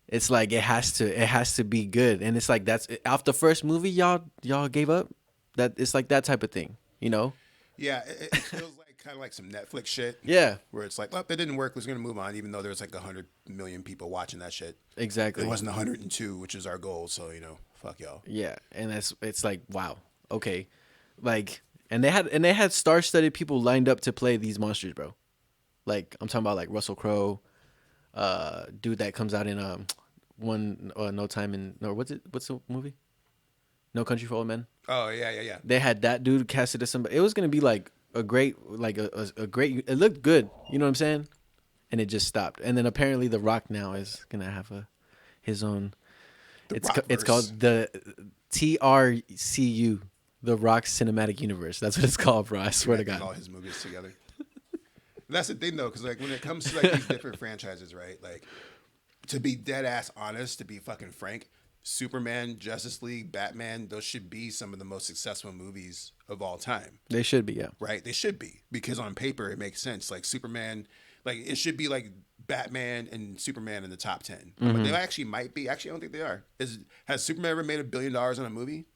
It's like it has to be good, and it's like that's off the first movie. Y'all gave up. That it's like that type of thing, Yeah, it feels like kind of like some Netflix shit. Yeah, where it's like, well, that didn't work. We're gonna move on, even though there's like 100 million people watching that shit. Exactly. It wasn't 102, which is our goal. So fuck y'all. Yeah, and it's like wow, okay, like and they had star-studded people lined up to play these monsters, bro. Like I'm talking about like Russell Crowe, dude that comes out in No Time in no what's the movie? No Country for Old Men. Oh yeah. They had that dude casted as somebody. It was gonna be like a great a great. It looked good. You know what I'm saying? And it just stopped. And then apparently The Rock now is gonna have his own. The It's Rockverse. called the TRCU, The Rock Cinematic Universe. That's what it's called, bro. I swear to Connecting God. all his movies together. That's the thing though, because like when it comes to like these different franchises, right? Like to be dead ass honest, to be fucking frank, Superman, Justice League, Batman, those should be some of the most successful movies of all time. They should be, yeah. Right? They should be because on paper it makes sense. Like Superman, like it should be like Batman and Superman in the top 10. But they actually might be. Actually, I don't think they are. Has Superman ever made $1 billion on a movie?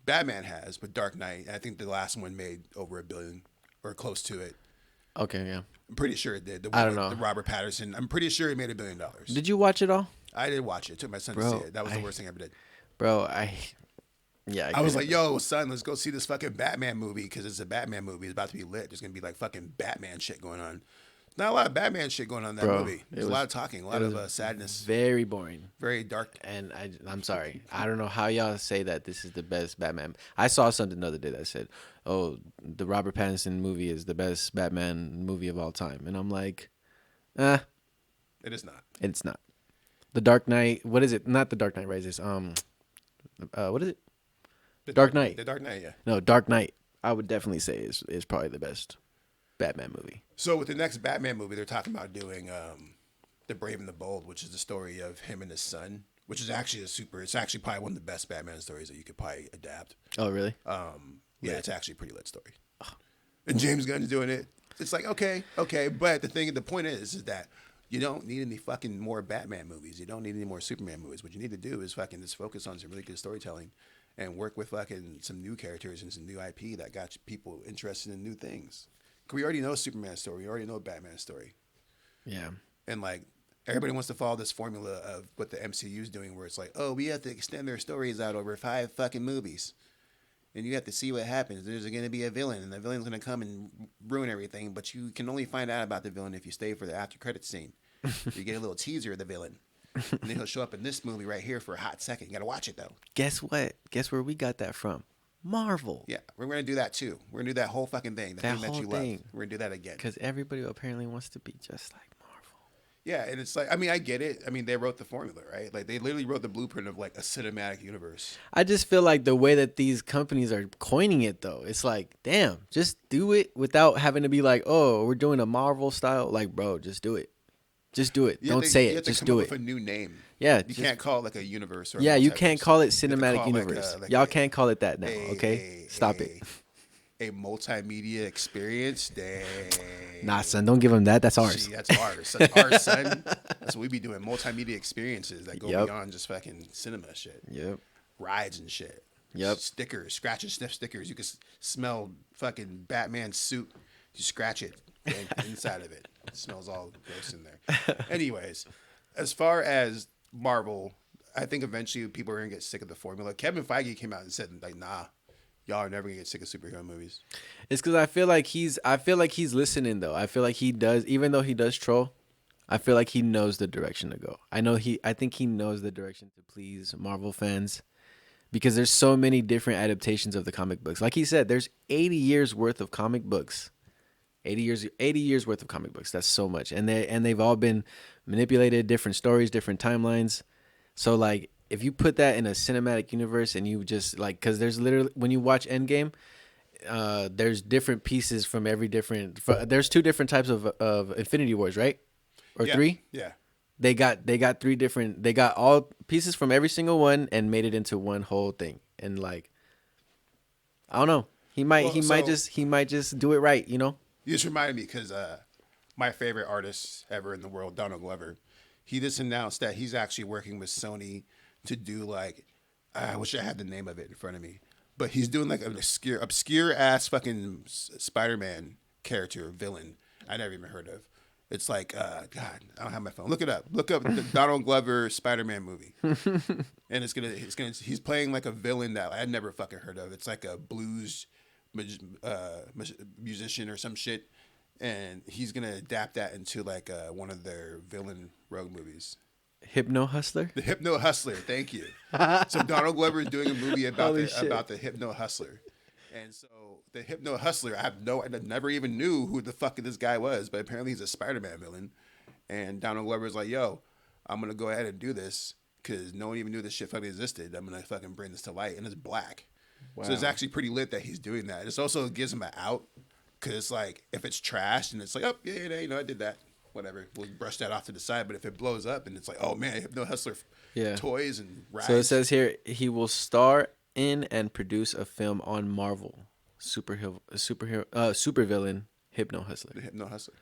Batman has, but Dark Knight. I think the last one made over $1 billion or close to it. Okay, yeah. I'm pretty sure it did. I don't know. The Robert Pattinson. I'm pretty sure he made $1 billion. Did you watch it all? I did watch it. Took my son to Bro, see it. That was the worst thing I ever did. Bro, I was like, yo, son, let's go see this fucking Batman movie because it's a Batman movie. It's about to be lit. There's going to be like fucking Batman shit going on. Not a lot of Batman shit going on in that Bro, movie. There's a lot of talking, a lot of sadness. Very boring. Very dark. And I'm sorry. I don't know how y'all say that this is the best Batman. I saw something the other day that said, oh, the Robert Pattinson movie is the best Batman movie of all time. And I'm like, It is not. it's not. The Dark Knight, what is it? Not the Dark Knight Rises. What is it? Dark Knight. The Dark Knight, yeah. No, Dark Knight, I would definitely say is probably the best Batman movie. So with the next Batman movie, they're talking about doing The Brave and the Bold, which is the story of him and his son, which is actually it's actually probably one of the best Batman stories that you could probably adapt. Oh, really? Yeah, it's actually a pretty lit story. And James Gunn's doing it. It's like, okay. But the point is that you don't need any fucking more Batman movies. You don't need any more Superman movies. What you need to do is fucking just focus on some really good storytelling and work with fucking some new characters and some new IP that got people interested in new things. We already know Superman's story. We already know Batman's story. Yeah. And like everybody wants to follow this formula of what the MCU is doing, where it's like, oh, we have to extend their stories out over 5 fucking movies, and you have to see what happens. There's going to be a villain, and the villain's going to come and ruin everything. But you can only find out about the villain if you stay for the after credit scene. You get a little teaser of the villain, and then he'll show up in this movie right here for a hot second. You got to watch it though. Guess what? Guess where we got that from? Marvel. Yeah, we're going to do that too. We're going to do that whole fucking thing. The That thing that whole you thing. love. We're going to do that again. Because everybody apparently wants to be just like Marvel. Yeah, and it's like, I mean, I get it. I mean, they wrote the formula, right? Like, they literally wrote the blueprint of, like, a cinematic universe. I just feel like the way that these companies are coining it, though, it's like, damn, just do it without having to be like, oh, we're doing a Marvel style. Like, bro, just do it. Just do it. Don't say it. Just do it. You have to come up with a new name. Yeah. You can't call it, like, a universe or yeah, a you can't multiverse. call it You have to cinematic call universe. like Y'all can't call it that now, okay? Stop it. A multimedia experience? Dang. Nah, son, don't give them that. That's ours. See, that's ours. That's our son. That's what we be doing. Multimedia experiences that go Yep. beyond just fucking cinema shit. Yep. Rides and shit. Yep. Stickers, scratch and sniff stickers. You can smell fucking Batman's suit. You scratch it and inside of it. It smells all gross in there. Anyways, as far as Marvel, I think eventually people are gonna get sick of the formula. Kevin Feige came out and said, like, nah, y'all are never gonna get sick of superhero movies. It's because I feel like he's listening though. I feel like he does, even though he does troll. I feel like he knows the direction to go. I think he knows the direction to please Marvel fans, because there's so many different adaptations of the comic books. Like he said, there's 80 years worth of comic books. 80 years worth of comic books. That's so much, and they've all been manipulated, different stories, different timelines. So like, if you put that in a cinematic universe and you just like, because there's literally, when you watch Endgame, there's different pieces from every different. There's 2 different types of Infinity Wars, right? Or 3? Yeah. They got 3 different. They got all pieces from every single one and made it into one whole thing. And like, I don't know. He might just do it right, you know. You just reminded me because my favorite artist ever in the world, Donald Glover, he just announced that he's actually working with Sony to do like, I wish I had the name of it in front of me, but he's doing like an obscure ass fucking Spider-Man character villain I never even heard of. It's like, God, I don't have my phone. Look it up. Look up the Donald Glover Spider-Man movie, and he's playing like a villain that I'd never fucking heard of. It's like a blues musician or some shit, and he's gonna adapt that into like one of their villain rogue movies. Hypno Hustler. The Hypno Hustler. Thank you. So Donald Glover is doing a movie Holy shit. about the Hypno Hustler, and so the Hypno Hustler, I never even knew who the fuck this guy was, but apparently he's a Spider-Man villain, and Donald Glover's like, yo, I'm gonna go ahead and do this because no one even knew this shit fucking existed. I'm gonna fucking bring this to light, and it's black. Wow. So it's actually pretty lit that he's doing that. It also gives him an out because like if it's trash and it's like, oh yeah, you know, I did that. Whatever, we'll brush that off to the side. But if it blows up and it's like, oh man, Hypno Hustler toys and rides. So it says here he will star in and produce a film on Marvel supervillain Hypno Hustler. The Hypno Hustler.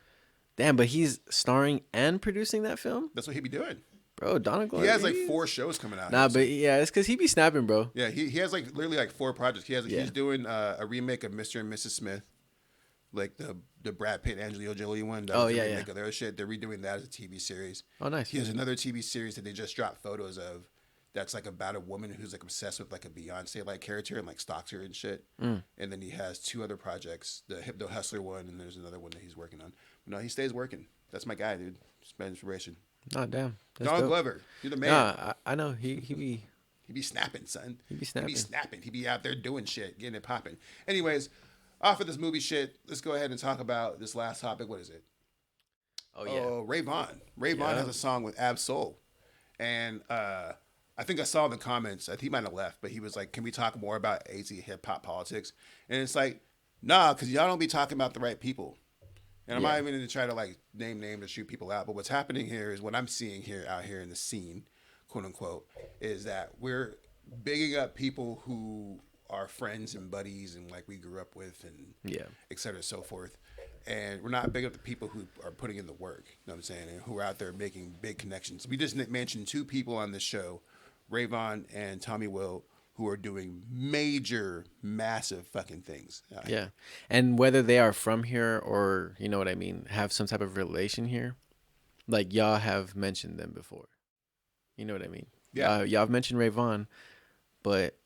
Damn, but he's starring and producing that film? That's what he be doing. Bro, Donald Glover. He has like 4 shows coming out. Nah, but yeah, it's because he be snapping, bro. Yeah, he has like literally like 4 projects. He's doing a remake of Mr. and Mrs. Smith. Like the Brad Pitt, Angelina Jolie one. Oh, yeah, remake of their shit. They're redoing that as a TV series. Oh, nice. He has another TV series that they just dropped photos of that's like about a woman who's like obsessed with like a Beyonce-like character and like stalks her and shit. And then he has 2 other projects, the Hypno Hustler one, and there's another one that he's working on. But no, he stays working. That's my guy, dude. Just my inspiration. Oh, damn. Donald Glover. You're the man. Nah, I know. He be snapping, son. He be snapping. He be out there doing shit, getting it popping. Anyways, off of this movie shit, let's go ahead and talk about this last topic. What is it? Oh, yeah. Ray Vaughn. Ray Vaughn has a song with Ab Soul. And I think I saw in the comments, I think he might have left, but he was like, can we talk more about AZ hip-hop politics? And it's like, nah, because y'all don't be talking about the right people. And I'm not even going to try to like name names or shoot people out. But what's happening here is what I'm seeing here out here in the scene, quote unquote, is that we're bigging up people who are friends and buddies and like we grew up with and et cetera and so forth. And we're not big up the people who are putting in the work, you know what I'm saying, and who are out there making big connections. We just mentioned 2 people on this show, Ray Vaughn and Tommy Will, who are doing major, massive fucking things. Yeah. And whether they are from here or, you know what I mean, have some type of relation here, like y'all have mentioned them before. You know what I mean? Yeah. Y'all have mentioned Ray Vaughn, but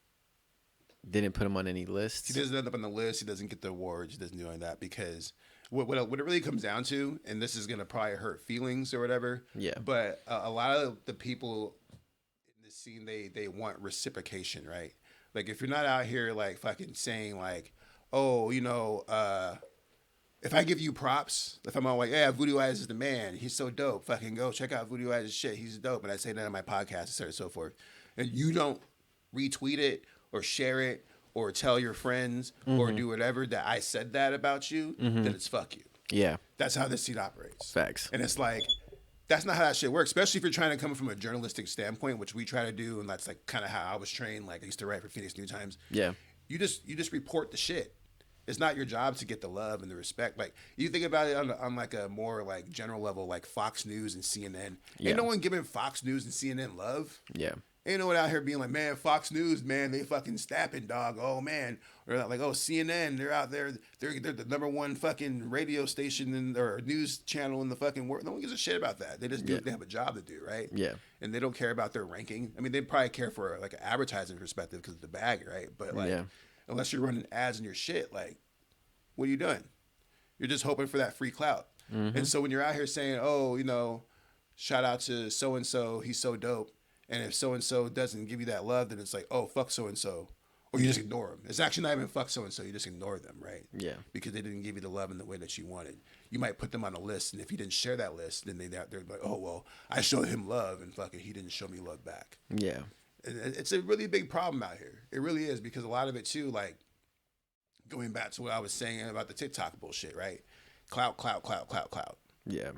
didn't put him on any lists. He doesn't end up on the list. He doesn't get the awards. He doesn't do any of that because what it really comes down to, and this is going to probably hurt feelings or whatever. Yeah. But a lot of the people in the scene, they want reciprocation, right? Like if you're not out here like fucking saying like, oh, you know, if I give you props, if I'm all like, yeah, Voodooeyes is the man. He's so dope. Fucking go check out Voodooeyes' shit. He's dope. And I say that on my podcast, et cetera, and so forth. And you don't retweet it or share it or tell your friends or do whatever that I said that about you, then it's fuck you. Yeah. That's how this scene operates. Facts. And it's like, that's not how that shit works, especially if you're trying to come from a journalistic standpoint, which we try to do. And that's like kind of how I was trained. Like I used to write for Phoenix New Times. Yeah. You just report the shit. It's not your job to get the love and the respect. Like you think about it on like a more like general level, like Fox News and CNN. Yeah. Ain't no one giving Fox News and CNN love. Yeah. Ain't no one out here being like, man, Fox News, man, they fucking snapping, dog. Oh man, or like, oh CNN, they're out there, they're the number 1 fucking radio station or news channel in the fucking world. No one gives a shit about that. They just do. They have a job to do, right? Yeah. And they don't care about their ranking. I mean, they probably care for like an advertising perspective because of the bag, right? But like, unless you're running ads in your shit, like, what are you doing? You're just hoping for that free clout. And so when you're out here saying, oh, you know, shout out to so and so, he's so dope. And if so-and-so doesn't give you that love, then it's like, oh, fuck so-and-so. Or you just ignore them. It's actually not even fuck so-and-so. You just ignore them, right? Yeah. Because they didn't give you the love in the way that you wanted. You might put them on a list, and if you didn't share that list, then they're like, oh, well, I showed him love, and fucking he didn't show me love back. Yeah. And it's a really big problem out here. It really is, because a lot of it, too, like, going back to what I was saying about the TikTok bullshit, right? Clout. Yeah.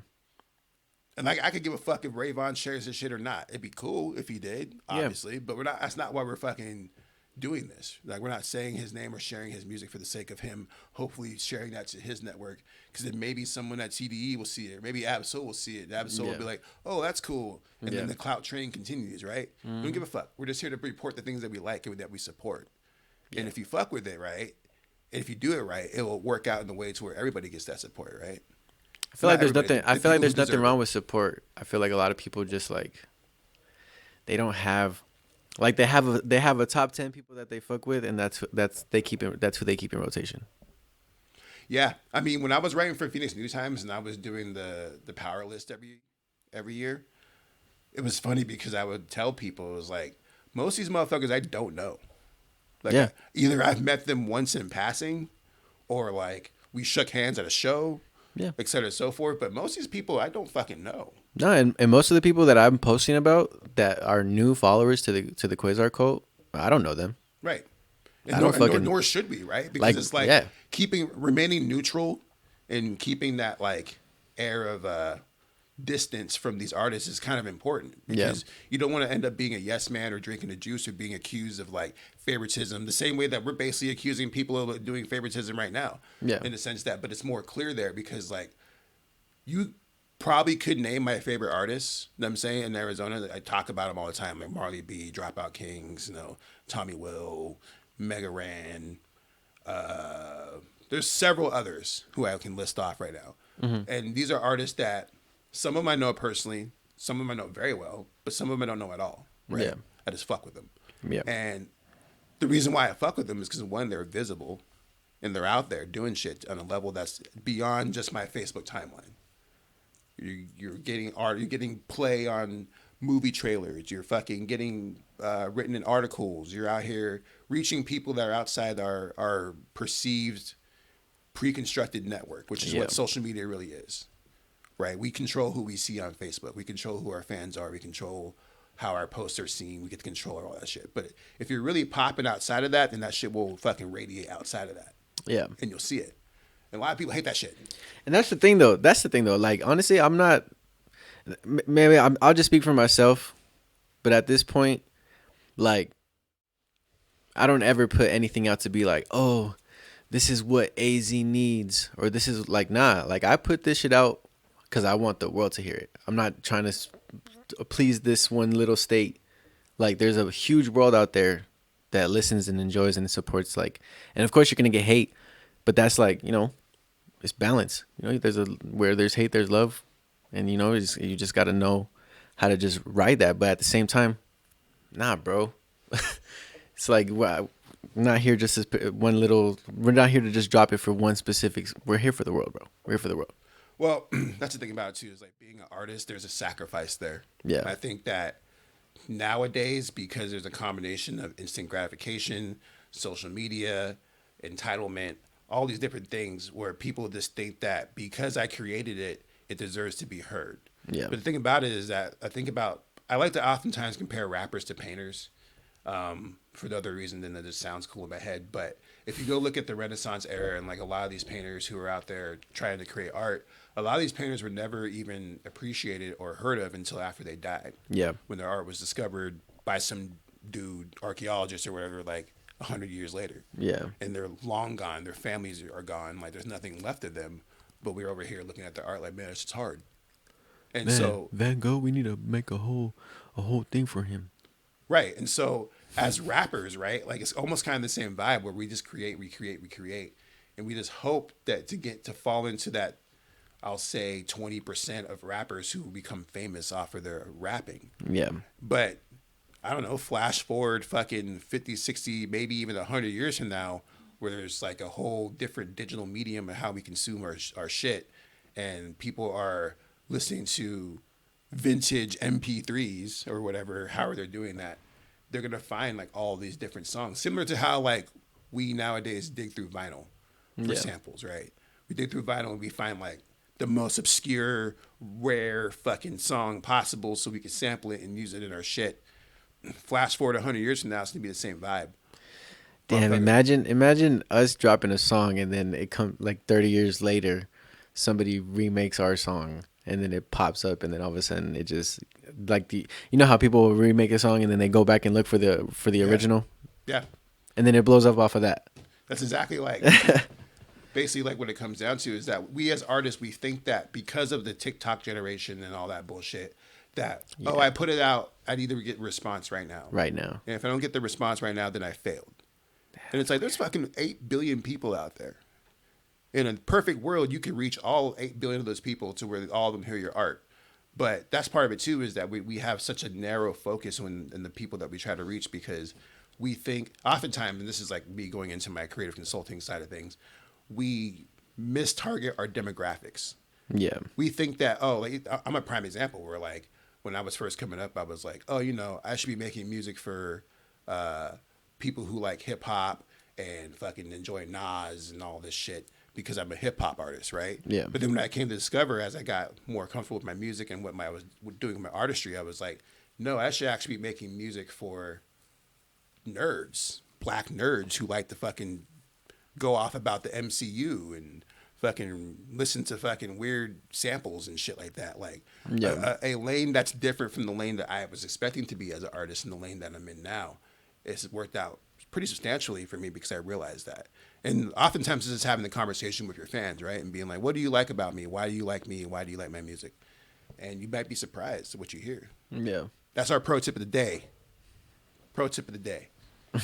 And like, I could give a fuck if Ray Vaughn shares his shit or not. It'd be cool if he did, obviously. But we're not. That's not why we're fucking doing this. Like, we're not saying his name or sharing his music for the sake of him hopefully sharing that to his network. Because then maybe someone at TDE will see it. Maybe Absol will see it. Absol will be like, oh, that's cool. And then the clout train continues, right? We don't give a fuck. We're just here to report the things that we like and that we support. Yeah. And if you fuck with it, right? And if you do it right, it will work out in the way to where everybody gets that support, right? I feel like there's nothing. I feel like there's nothing wrong with support. I feel like a lot of people just like they don't have, like they have a top 10 people that they fuck with, and that's who they keep in rotation. Yeah, I mean, when I was writing for Phoenix News Times and I was doing the power list every year, it was funny because I would tell people, it was like, most of these motherfuckers I don't know. Like, Yeah. either I've met them once in passing, or like we shook hands at a show, Yeah. et cetera, and so forth. But most of these people I don't fucking know. No, and most of the people that I'm posting about that are new followers to the Quasar Cult, I don't know them. Right. I And don't fucking nor should we, right? Because like. it's like Yeah. remaining neutral and keeping that like air of distance from these artists is kind of important, because you don't want to end up being a yes man or drinking the juice or being accused of like favoritism, the same way that we're basically accusing people of doing favoritism right now. Yeah. In the sense that, but it's more clear there because like you probably could name my favorite artists, you know what I'm saying, in Arizona. I talk about them all the time, like Marley B, Dropout Kings, Tommy Will, Mega Ran. There's several others who I can list off right now. And these are artists that some of them I know personally, some of them I know very well, but some of them I don't know at all. Right? Yeah. I just fuck with them. Yeah. And the reason why I fuck with them is because, one, they're visible and they're out there doing shit on a level that's beyond just my Facebook timeline. You're getting art, you're getting play on movie trailers, you're fucking getting written in articles, you're out here reaching people that are outside our perceived pre-constructed network, which is what social media really is, right? We control who we see on Facebook, we control who our fans are, we control how our posts are seen, we get to control all that shit. But if you're really popping outside of that, then that shit will fucking radiate outside of that. Yeah. And you'll see it. And a lot of people hate that shit. And that's the thing, though. Like, honestly, I'm not. I'll just speak for myself. But at this point, like, I don't ever put anything out to be like, oh, this is what AZ needs, or this is like, nah. Like, I put this shit out because I want the world to hear it. I'm not trying to please this one little state. Like, there's a huge world out there that listens and enjoys and supports. Like, and of course, you're gonna get hate. But that's like, it's balance. Where there's hate, there's love. And, you just got to know how to just ride that. But at the same time, nah, bro. It's like, we're not here just as we're not here to just drop it for one specific. We're here for the world, bro. We're here for the world. Well, that's the thing about it, too, is like being an artist, there's a sacrifice there. Yeah. And I think that nowadays, because there's a combination of instant gratification, social media, entitlement, all these different things where people just think that because I created it, it deserves to be heard. Yeah. But the thing about it is that I like to oftentimes compare rappers to painters, for the other reason than that it sounds cool in my head. But if you go look at the Renaissance era and like a lot of these painters who are out there trying to create art, a lot of these painters were never even appreciated or heard of until after they died. Yeah. When their art was discovered by some dude, archaeologist or whatever, like 100 years later. Yeah. And they're long gone. Their families are gone. Like, there's nothing left of them. But we're over here looking at the art like, man, it's just hard. And Man, so Van Gogh, we need to make a whole thing for him. right. And so as rappers, right, like it's almost kind of the same vibe where we just create. And we just hope that to fall into that, I'll say 20% of rappers who become famous off of their rapping. Yeah. But I don't know, flash forward fucking 50, 60, maybe even 100 years from now, where there's like a whole different digital medium of how we consume our shit. And people are listening to vintage MP3s or whatever, however they're doing that. They're going to find like all these different songs, similar to how like we nowadays dig through vinyl for samples, right? We dig through vinyl and we find like the most obscure, rare fucking song possible so we can sample it and use it in our shit. Flash forward 100 years from now, it's going to be the same vibe. Damn, imagine us dropping a song and then it comes like 30 years later, somebody remakes our song and then it pops up and then all of a sudden it just like how people will remake a song and then they go back and look for the original. Yeah. And then it blows up off of that. That's exactly like basically like what it comes down to is that we as artists, we think that because of the Tik Tok generation and all that bullshit that, I put it out, I need to get a response right now. Right now. And if I don't get the response right now, then I failed. And it's like, there's fucking 8 billion people out there. In a perfect world, you could reach all 8 billion of those people to where all of them hear your art. But that's part of it too, is that we have such a narrow focus in the people that we try to reach, because we think oftentimes, and this is like me going into my creative consulting side of things, we mistarget our demographics. Yeah. We think that, oh, like, I'm a prime example where, like, when I was first coming up, I was like, oh, I should be making music for people who like hip hop and fucking enjoy Nas and all this shit because I'm a hip hop artist, right? Yeah. But then when I came to discover, as I got more comfortable with my music and I was doing with my artistry, I was like, no, I should actually be making music for nerds, black nerds who like to fucking go off about the MCU and fucking listen to fucking weird samples and shit like that. Like a lane that's different from the lane that I was expecting to be as an artist and the lane that I'm in now. It's worked out pretty substantially for me because I realized that. And oftentimes it's just having the conversation with your fans, right? And being like, what do you like about me? Why do you like me? Why do you like my music? And you might be surprised at what you hear. Yeah. That's our pro tip of the day. Pro tip of the day.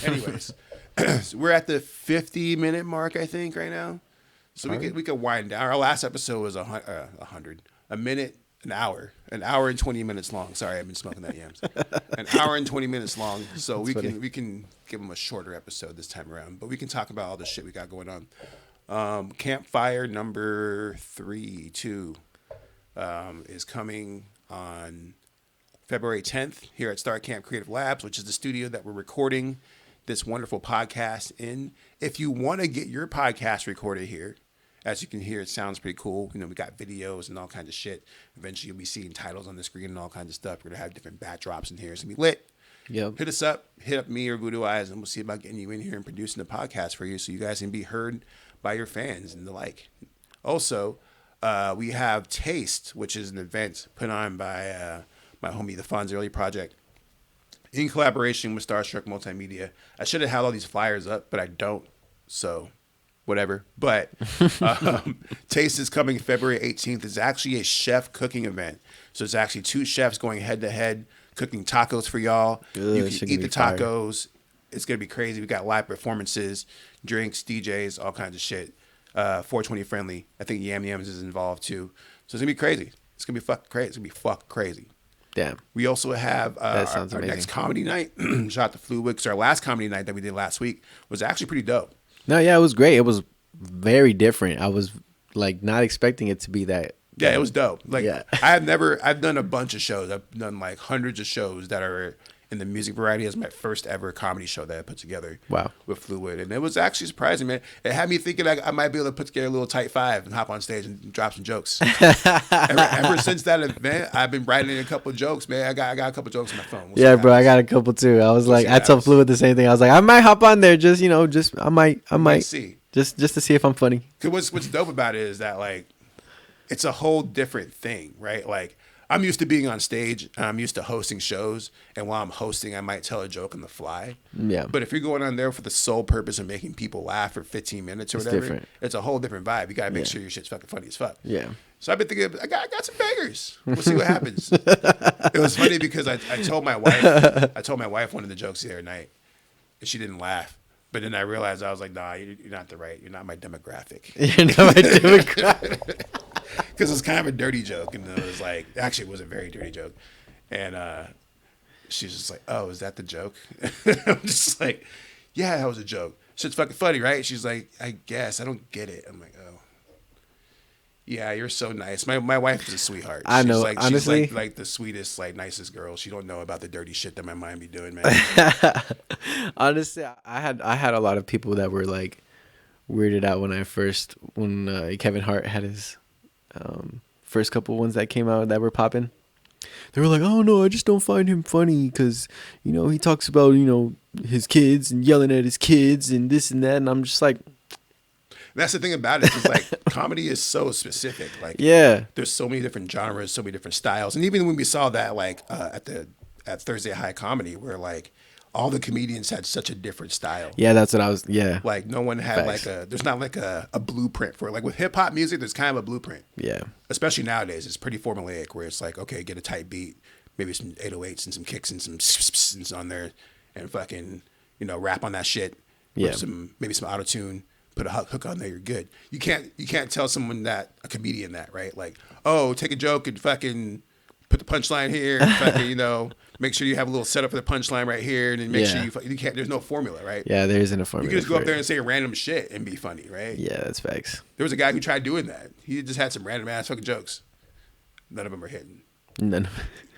Anyways, so we're at the 50-minute mark, I think, right now. So we could wind down. Our last episode was 100, a minute, an hour and 20 minutes long. Sorry, I've been smoking that yams. An hour and 20 minutes long. So we can give them a shorter episode this time around. But we can talk about all the shit we got going on. Campfire number 3 is coming on February 10th here at Star Camp Creative Labs, which is the studio that we're recording this wonderful podcast in. If you want to get your podcast recorded here, as you can hear, it sounds pretty cool. We got videos and all kinds of shit. Eventually, you'll be seeing titles on the screen and all kinds of stuff. We're going to have different backdrops in here. It's going to be lit. Yep. Hit us up. Hit up me or Voodooeyes, and we'll see about getting you in here and producing the podcast for you so you guys can be heard by your fans and the like. Also, we have Taste, which is an event put on by my homie, the Fonz Early Project, in collaboration with Starstruck Multimedia. I should have had all these flyers up, but I don't. So, whatever. But Taste is coming February 18th. It's actually a chef cooking event. So it's actually 2 chefs going head to head, cooking tacos for y'all. Good. You can eat the tacos. It's going to be crazy. We got live performances, drinks, DJs, all kinds of shit. 420 friendly. I think Yam Yams is involved too. So it's going to be crazy. It's going to be fucking crazy. It's going to be fucking crazy. Damn. We also have our next comedy night. Shout out to Fluid. Our last comedy night that we did last week was actually pretty dope. No, yeah, it was great. It was very different. I was like not expecting it to be that. Yeah, it was dope. Like I've done a bunch of shows. I've done like hundreds of shows that are in the music variety. As my first ever comedy show that I put together. Wow. With Fluid, and it was actually surprising, man. It had me thinking I might be able to put together a little tight 5 and hop on stage and drop some jokes. ever since that event, I've been writing a couple of jokes, man. I got a couple of jokes on my phone. Yeah, bro, I got a couple too. I was like, I told Fluid the same thing. I was like, I might hop on there, I might see, just to see if I'm funny. Cause what's dope about it is that like, it's a whole different thing, right? Like, I'm used to being on stage and I'm used to hosting shows. And while I'm hosting, I might tell a joke on the fly. Yeah. But if you're going on there for the sole purpose of making people laugh for 15 minutes or whatever, different. It's a whole different vibe. You got to make sure your shit's fucking funny as fuck. Yeah. So I've been thinking, I got some bangers. We'll see what happens. It was funny because I told my wife one of the jokes the other night and she didn't laugh. But then I realized, I was like, nah, you're not my demographic. You're not my demographic. Because it's kind of a dirty joke, and it was like, actually, it was a very dirty joke, and she's just like, "Oh, is that the joke?" I'm just like, "Yeah, that was a joke. Shit's fucking funny, right?" She's like, "I guess I don't get it." I'm like, "Oh, yeah, you're so nice." My wife is a sweetheart. I know, like, honestly, she's like the sweetest, like nicest girl. She don't know about the dirty shit that my mind be doing, man. Honestly, I had a lot of people that were like weirded out when Kevin Hart had his first couple ones that came out that were popping. They were like, "Oh no, I just don't find him funny because he talks about his kids and yelling at his kids and this and that." And I'm just like, that's the thing about it is like comedy is so specific. Like, yeah, there's so many different genres, so many different styles, and even when we saw that like at Thursday High Comedy, where like all the comedians had such a different style. Yeah, that's what I was. Yeah, like no one had Facts. there's not like a blueprint for it. Like with hip hop music, there's kind of a blueprint. Yeah, especially nowadays, it's pretty formulaic where it's like, okay, get a tight beat, maybe some 808s and some kicks and some on there, and fucking rap on that shit. Yeah, maybe some auto tune. Put a hook on there, you're good. You can't tell someone a comedian that, right? Like, oh, take a joke and fucking put the punchline here, fucking, you know, make sure you have a little setup for the punchline right here, and then make sure you can't. There's no formula, right? Yeah, there isn't a formula. You can just go up there and say random shit and be funny, right? Yeah, that's facts. There was a guy who tried doing that. He just had some random ass fucking jokes. None of them are hitting. None.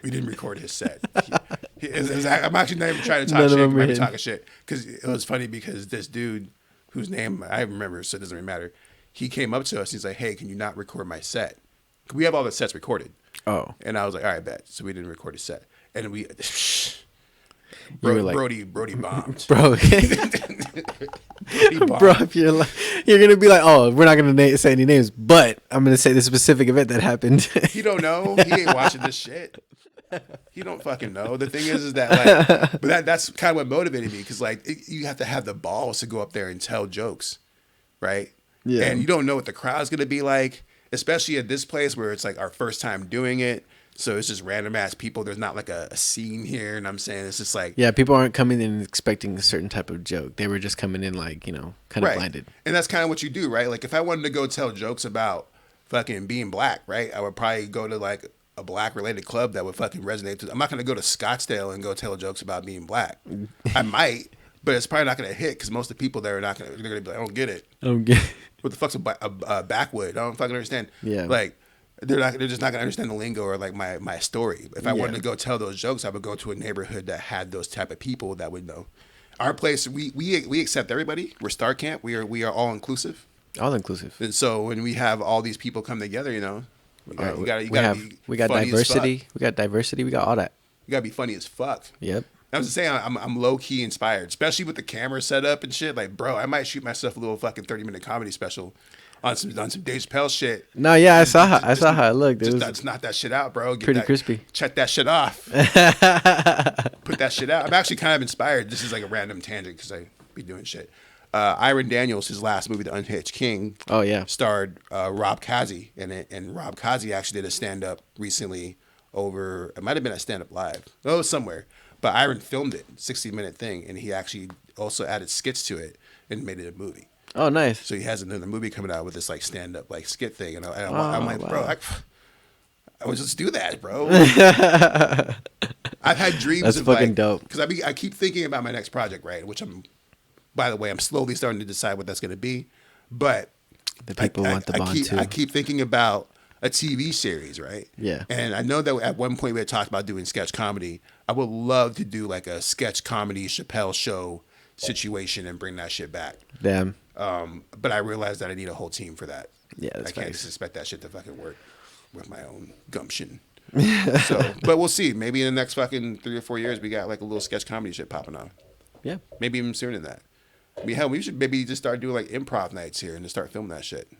We didn't record his set. I'm actually not even trying to talk shit. I'm talking shit because it was funny because this dude, whose name I remember, so it doesn't really matter. He came up to us. He's like, "Hey, can you not record my set? We have all the sets recorded." Oh. And I was like, "All right, bet." So we didn't record his set, and we. Brody bombed. Bro. Brody bombed. Bro, if you're gonna be like, oh, we're not gonna say any names, but I'm gonna say the specific event that happened. He don't know. He ain't watching this shit. He don't fucking know. The thing is that like, but that's kind of what motivated me because like you have to have the balls to go up there and tell jokes, right? Yeah. And you don't know what the crowd's gonna be like, especially at this place where it's like our first time doing it. So it's just random ass people. There's not like a scene here, and I'm saying it's just like people aren't coming in expecting a certain type of joke. They were just coming in like, you know, kind of blinded. And that's kind of what you do, right? Like if I wanted to go tell jokes about fucking being black, right? I would probably go to like a black related club that would fucking resonate. I'm not gonna go to Scottsdale and go tell jokes about being black. I might, but it's probably not gonna hit because most of the people there are not gonna. They're gonna be like, I don't get it. What the fuck's a backwood? I don't fucking understand. Yeah. Like. They're just not gonna understand the lingo or like my story. If I wanted to go tell those jokes, I would go to a neighborhood that had those type of people that would know. Our place, we accept everybody. We're Star Camp. We are all inclusive. All inclusive. And so when we have all these people come together, you know, we got diversity. We got diversity. We got all that. You gotta be funny as fuck. Yep. I was just saying, I'm low key inspired, especially with the camera set up and shit. Like, bro, I might shoot myself a little fucking 30-minute comedy special. On some Dave Chappelle shit. No, yeah, I saw how it looked. Just knock that shit out, bro. Pretty crispy. Check that shit off. Put that shit out. I'm actually kind of inspired. This is like a random tangent because I be doing shit. Aaron Daniels, his last movie, The Unhitched King. Oh yeah. Starred Rob Kazi in it, and Rob Kazi actually did a stand up recently over. It might have been a stand up live. Oh, somewhere. But Aaron filmed it, 60-minute thing, and he actually also added skits to it and made it a movie. Oh, nice. So he has another movie coming out with this like stand up like skit thing, and I'm like, bro, I would just do that, bro. I've had dreams. That's of fucking like, dope. Because I keep thinking about my next project, right? Which by the way, I'm slowly starting to decide what that's going to be. But the people want the bond too. I keep thinking about a TV series, right? Yeah. And I know that at one point we had talked about doing sketch comedy. I would love to do like a sketch comedy Chappelle show situation and bring that shit back. Damn. But I realized that I need a whole team for that. Yeah, that's I can't facts. just expect that shit to fucking work with my own gumption. So, but we'll see. Maybe in the next fucking 3 or 4 years, we got like a little sketch comedy shit popping off. Yeah. Maybe even sooner than that. I mean, hell, we should maybe just start doing like improv nights here and just start filming that shit.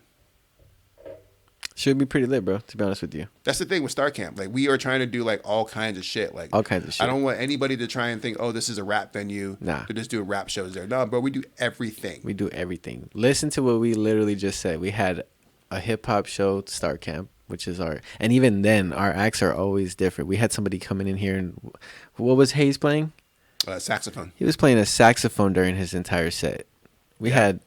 Should be pretty lit, bro, to be honest with you. That's the thing with Star Camp. Like, we are trying to do like all kinds of shit. Like, all kinds of shit. I don't want anybody to try and think, oh, this is a rap venue. Nah. To just do rap shows there. No, bro, we do everything. We do everything. Listen to what we literally just said. We had a hip hop show, Star Camp, which is and even then, our acts are always different. We had somebody coming in here, and what was Hayes playing? Saxophone. He was playing a saxophone during his entire set. We had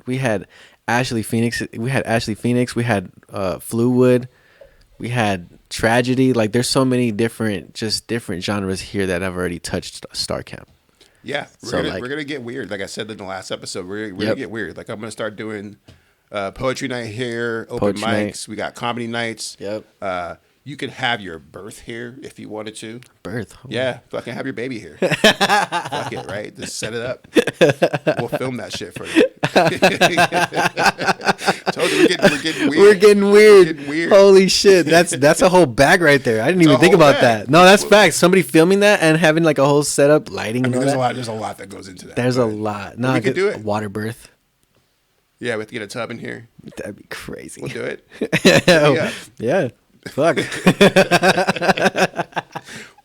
Ashley Phoenix. We had Fluwood. We had Tragedy. Like, there's so many different genres here that have already touched Star Camp. Yeah, we're gonna get weird. Like I said in the last episode, we're gonna get weird. Like, I'm gonna start doing poetry night here, open mics. Night. We got comedy nights. Yep. You could have your birth here if you wanted to. Birth? Yeah, fucking have your baby here. Fuck it, right? Just set it up. We'll film that shit for you. Told you we're getting weird. We're getting weird. Holy shit, that's a whole bag right there. I didn't even think about that. No, that's facts. Somebody filming that and having like a whole setup, lighting. And all that. There's a lot that goes into that. There's a lot. No, we could do it. Water birth. Yeah, we have to get a tub in here. That'd be crazy. We'll do it. Yeah. Fuck.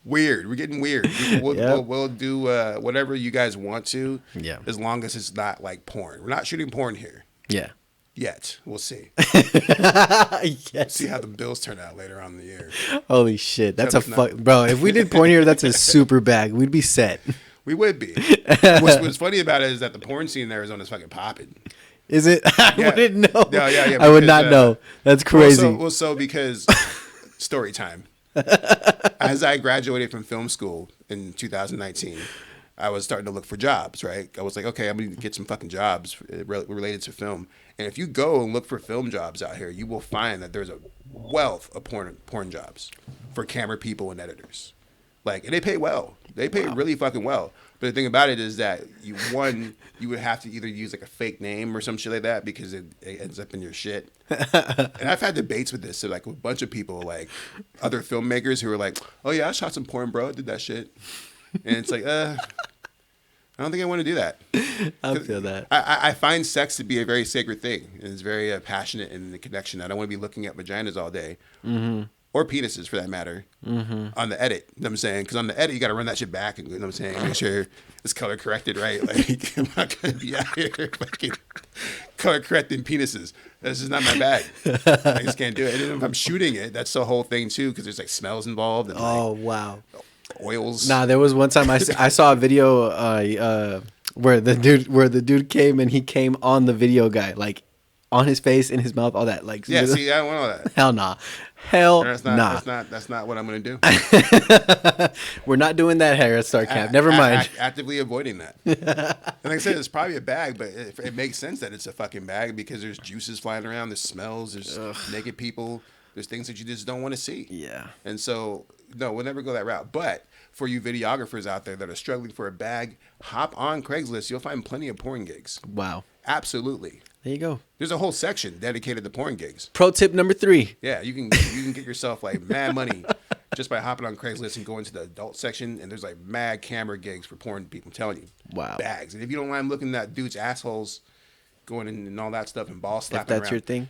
Weird. We're getting weird. We'll do whatever you guys want to. Yeah. As long as it's not like porn. We're not shooting porn here. Yeah. Yet. We'll see. Yes. See how the bills turn out later on in the year. Holy shit. That's bro, if we did porn here, that's a super bag. We'd be set. We would be. What's funny about it is that the porn scene in Arizona is fucking popping. Is it? I wouldn't know. Yeah. I would not know. That's crazy. So because story time. As I graduated from film school in 2019, I was starting to look for jobs, right? I was like, okay, I'm going to get some fucking jobs related to film. And if you go and look for film jobs out here, you will find that there's a wealth of porn jobs for camera people and editors. Like, and they pay well. They pay really fucking well. But the thing about it is that you would have to either use like a fake name or some shit like that because it ends up in your shit. And I've had debates with this, so like with a bunch of people, like other filmmakers who are like, "Oh yeah, I shot some porn, bro. I did that shit." And it's like, I don't think I want to do that. I feel that. I find sex to be a very sacred thing, and it's very passionate in the connection. I don't want to be looking at vaginas all day. Mm-hmm. Or penises, for that matter, on the edit. You know what I'm saying? Because on the edit, you got to run that shit back and, you know what I'm saying, make sure it's color corrected, right? Like, I'm not going to be out here fucking color correcting penises. This is not my bag. I just can't do it. And if I'm shooting it, that's the whole thing, too, because there's, like, smells involved. And, wow. Oils. Nah, there was one time I saw a video where the dude came and he came on the video guy, like, on his face, in his mouth, all that. Like, yeah, see, I don't want all that. Hell nah. Hell nah. That's not what I'm going to do. We're not doing that here at Star Camp. Never mind. Actively avoiding that. And like I said, it's probably a bag, but it makes sense that it's a fucking bag because there's juices flying around, there's smells, there's naked people, there's things that you just don't want to see. Yeah. And so, no, we'll never go that route. But for you videographers out there that are struggling for a bag, hop on Craigslist. You'll find plenty of porn gigs. Wow. Absolutely. There you go. There's a whole section dedicated to porn gigs. Pro tip number 3. Yeah, you can get yourself like mad money just by hopping on Craigslist and going to the adult section, and there's like mad camera gigs for porn people. I'm telling you. Wow. Bags. And if you don't mind looking at dudes' assholes going in and all that stuff and ball slapping if that's around, your thing,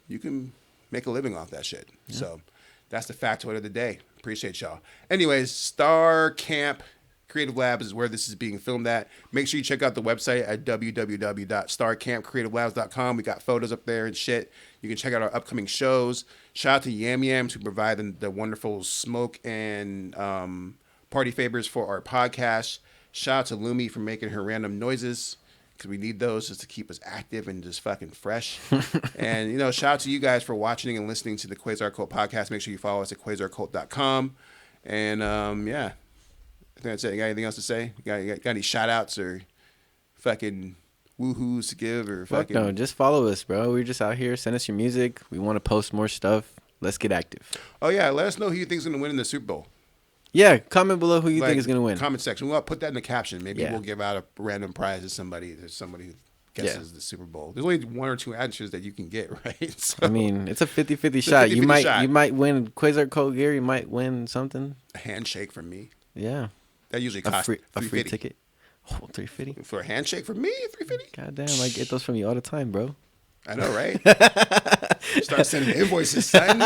you can make a living off that shit. Yeah. So that's the factoid of the day. Appreciate y'all. Anyways, Star Camp Creative Labs is where this is being filmed at. Make sure you check out the website at www.starcampcreativlabs.com. We got photos up there and shit. You can check out our upcoming shows. Shout out to Yam Yams who provide the wonderful smoke and party favors for our podcast. Shout out to Lumi for making her random noises because we need those just to keep us active and just fucking fresh. And, shout out to you guys for watching and listening to the Quasar Qult podcast. Make sure you follow us at quasarqult.com. And, yeah. I think that's it. You got anything else to say? You got any shout outs or fucking woohoos to give or fucking? No, just follow us, bro. We're just out here. Send us your music. We want to post more stuff. Let's get active. Oh, yeah. Let us know who you think's going to win in the Super Bowl. Yeah. Comment below who you think is going to win. Comment section. We'll put that in the caption. Maybe we'll give out a random prize to somebody. There's somebody who guesses the Super Bowl. There's only 1 or 2 answers that you can get, right? So, I mean, it's a 50-50 shot. You might win Quasar Qult gear. You might win something. A handshake from me. Yeah. That usually costs a free ticket. Oh, $350 for a handshake from me. $350. Goddamn, I get those from you all the time, bro. I know, right? Start sending invoices, son.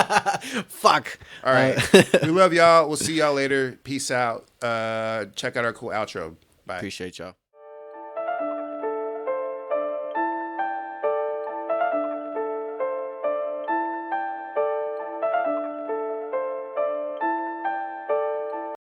Fuck. All right. We love y'all. We'll see y'all later. Peace out. Check out our cool outro. Bye. Appreciate y'all.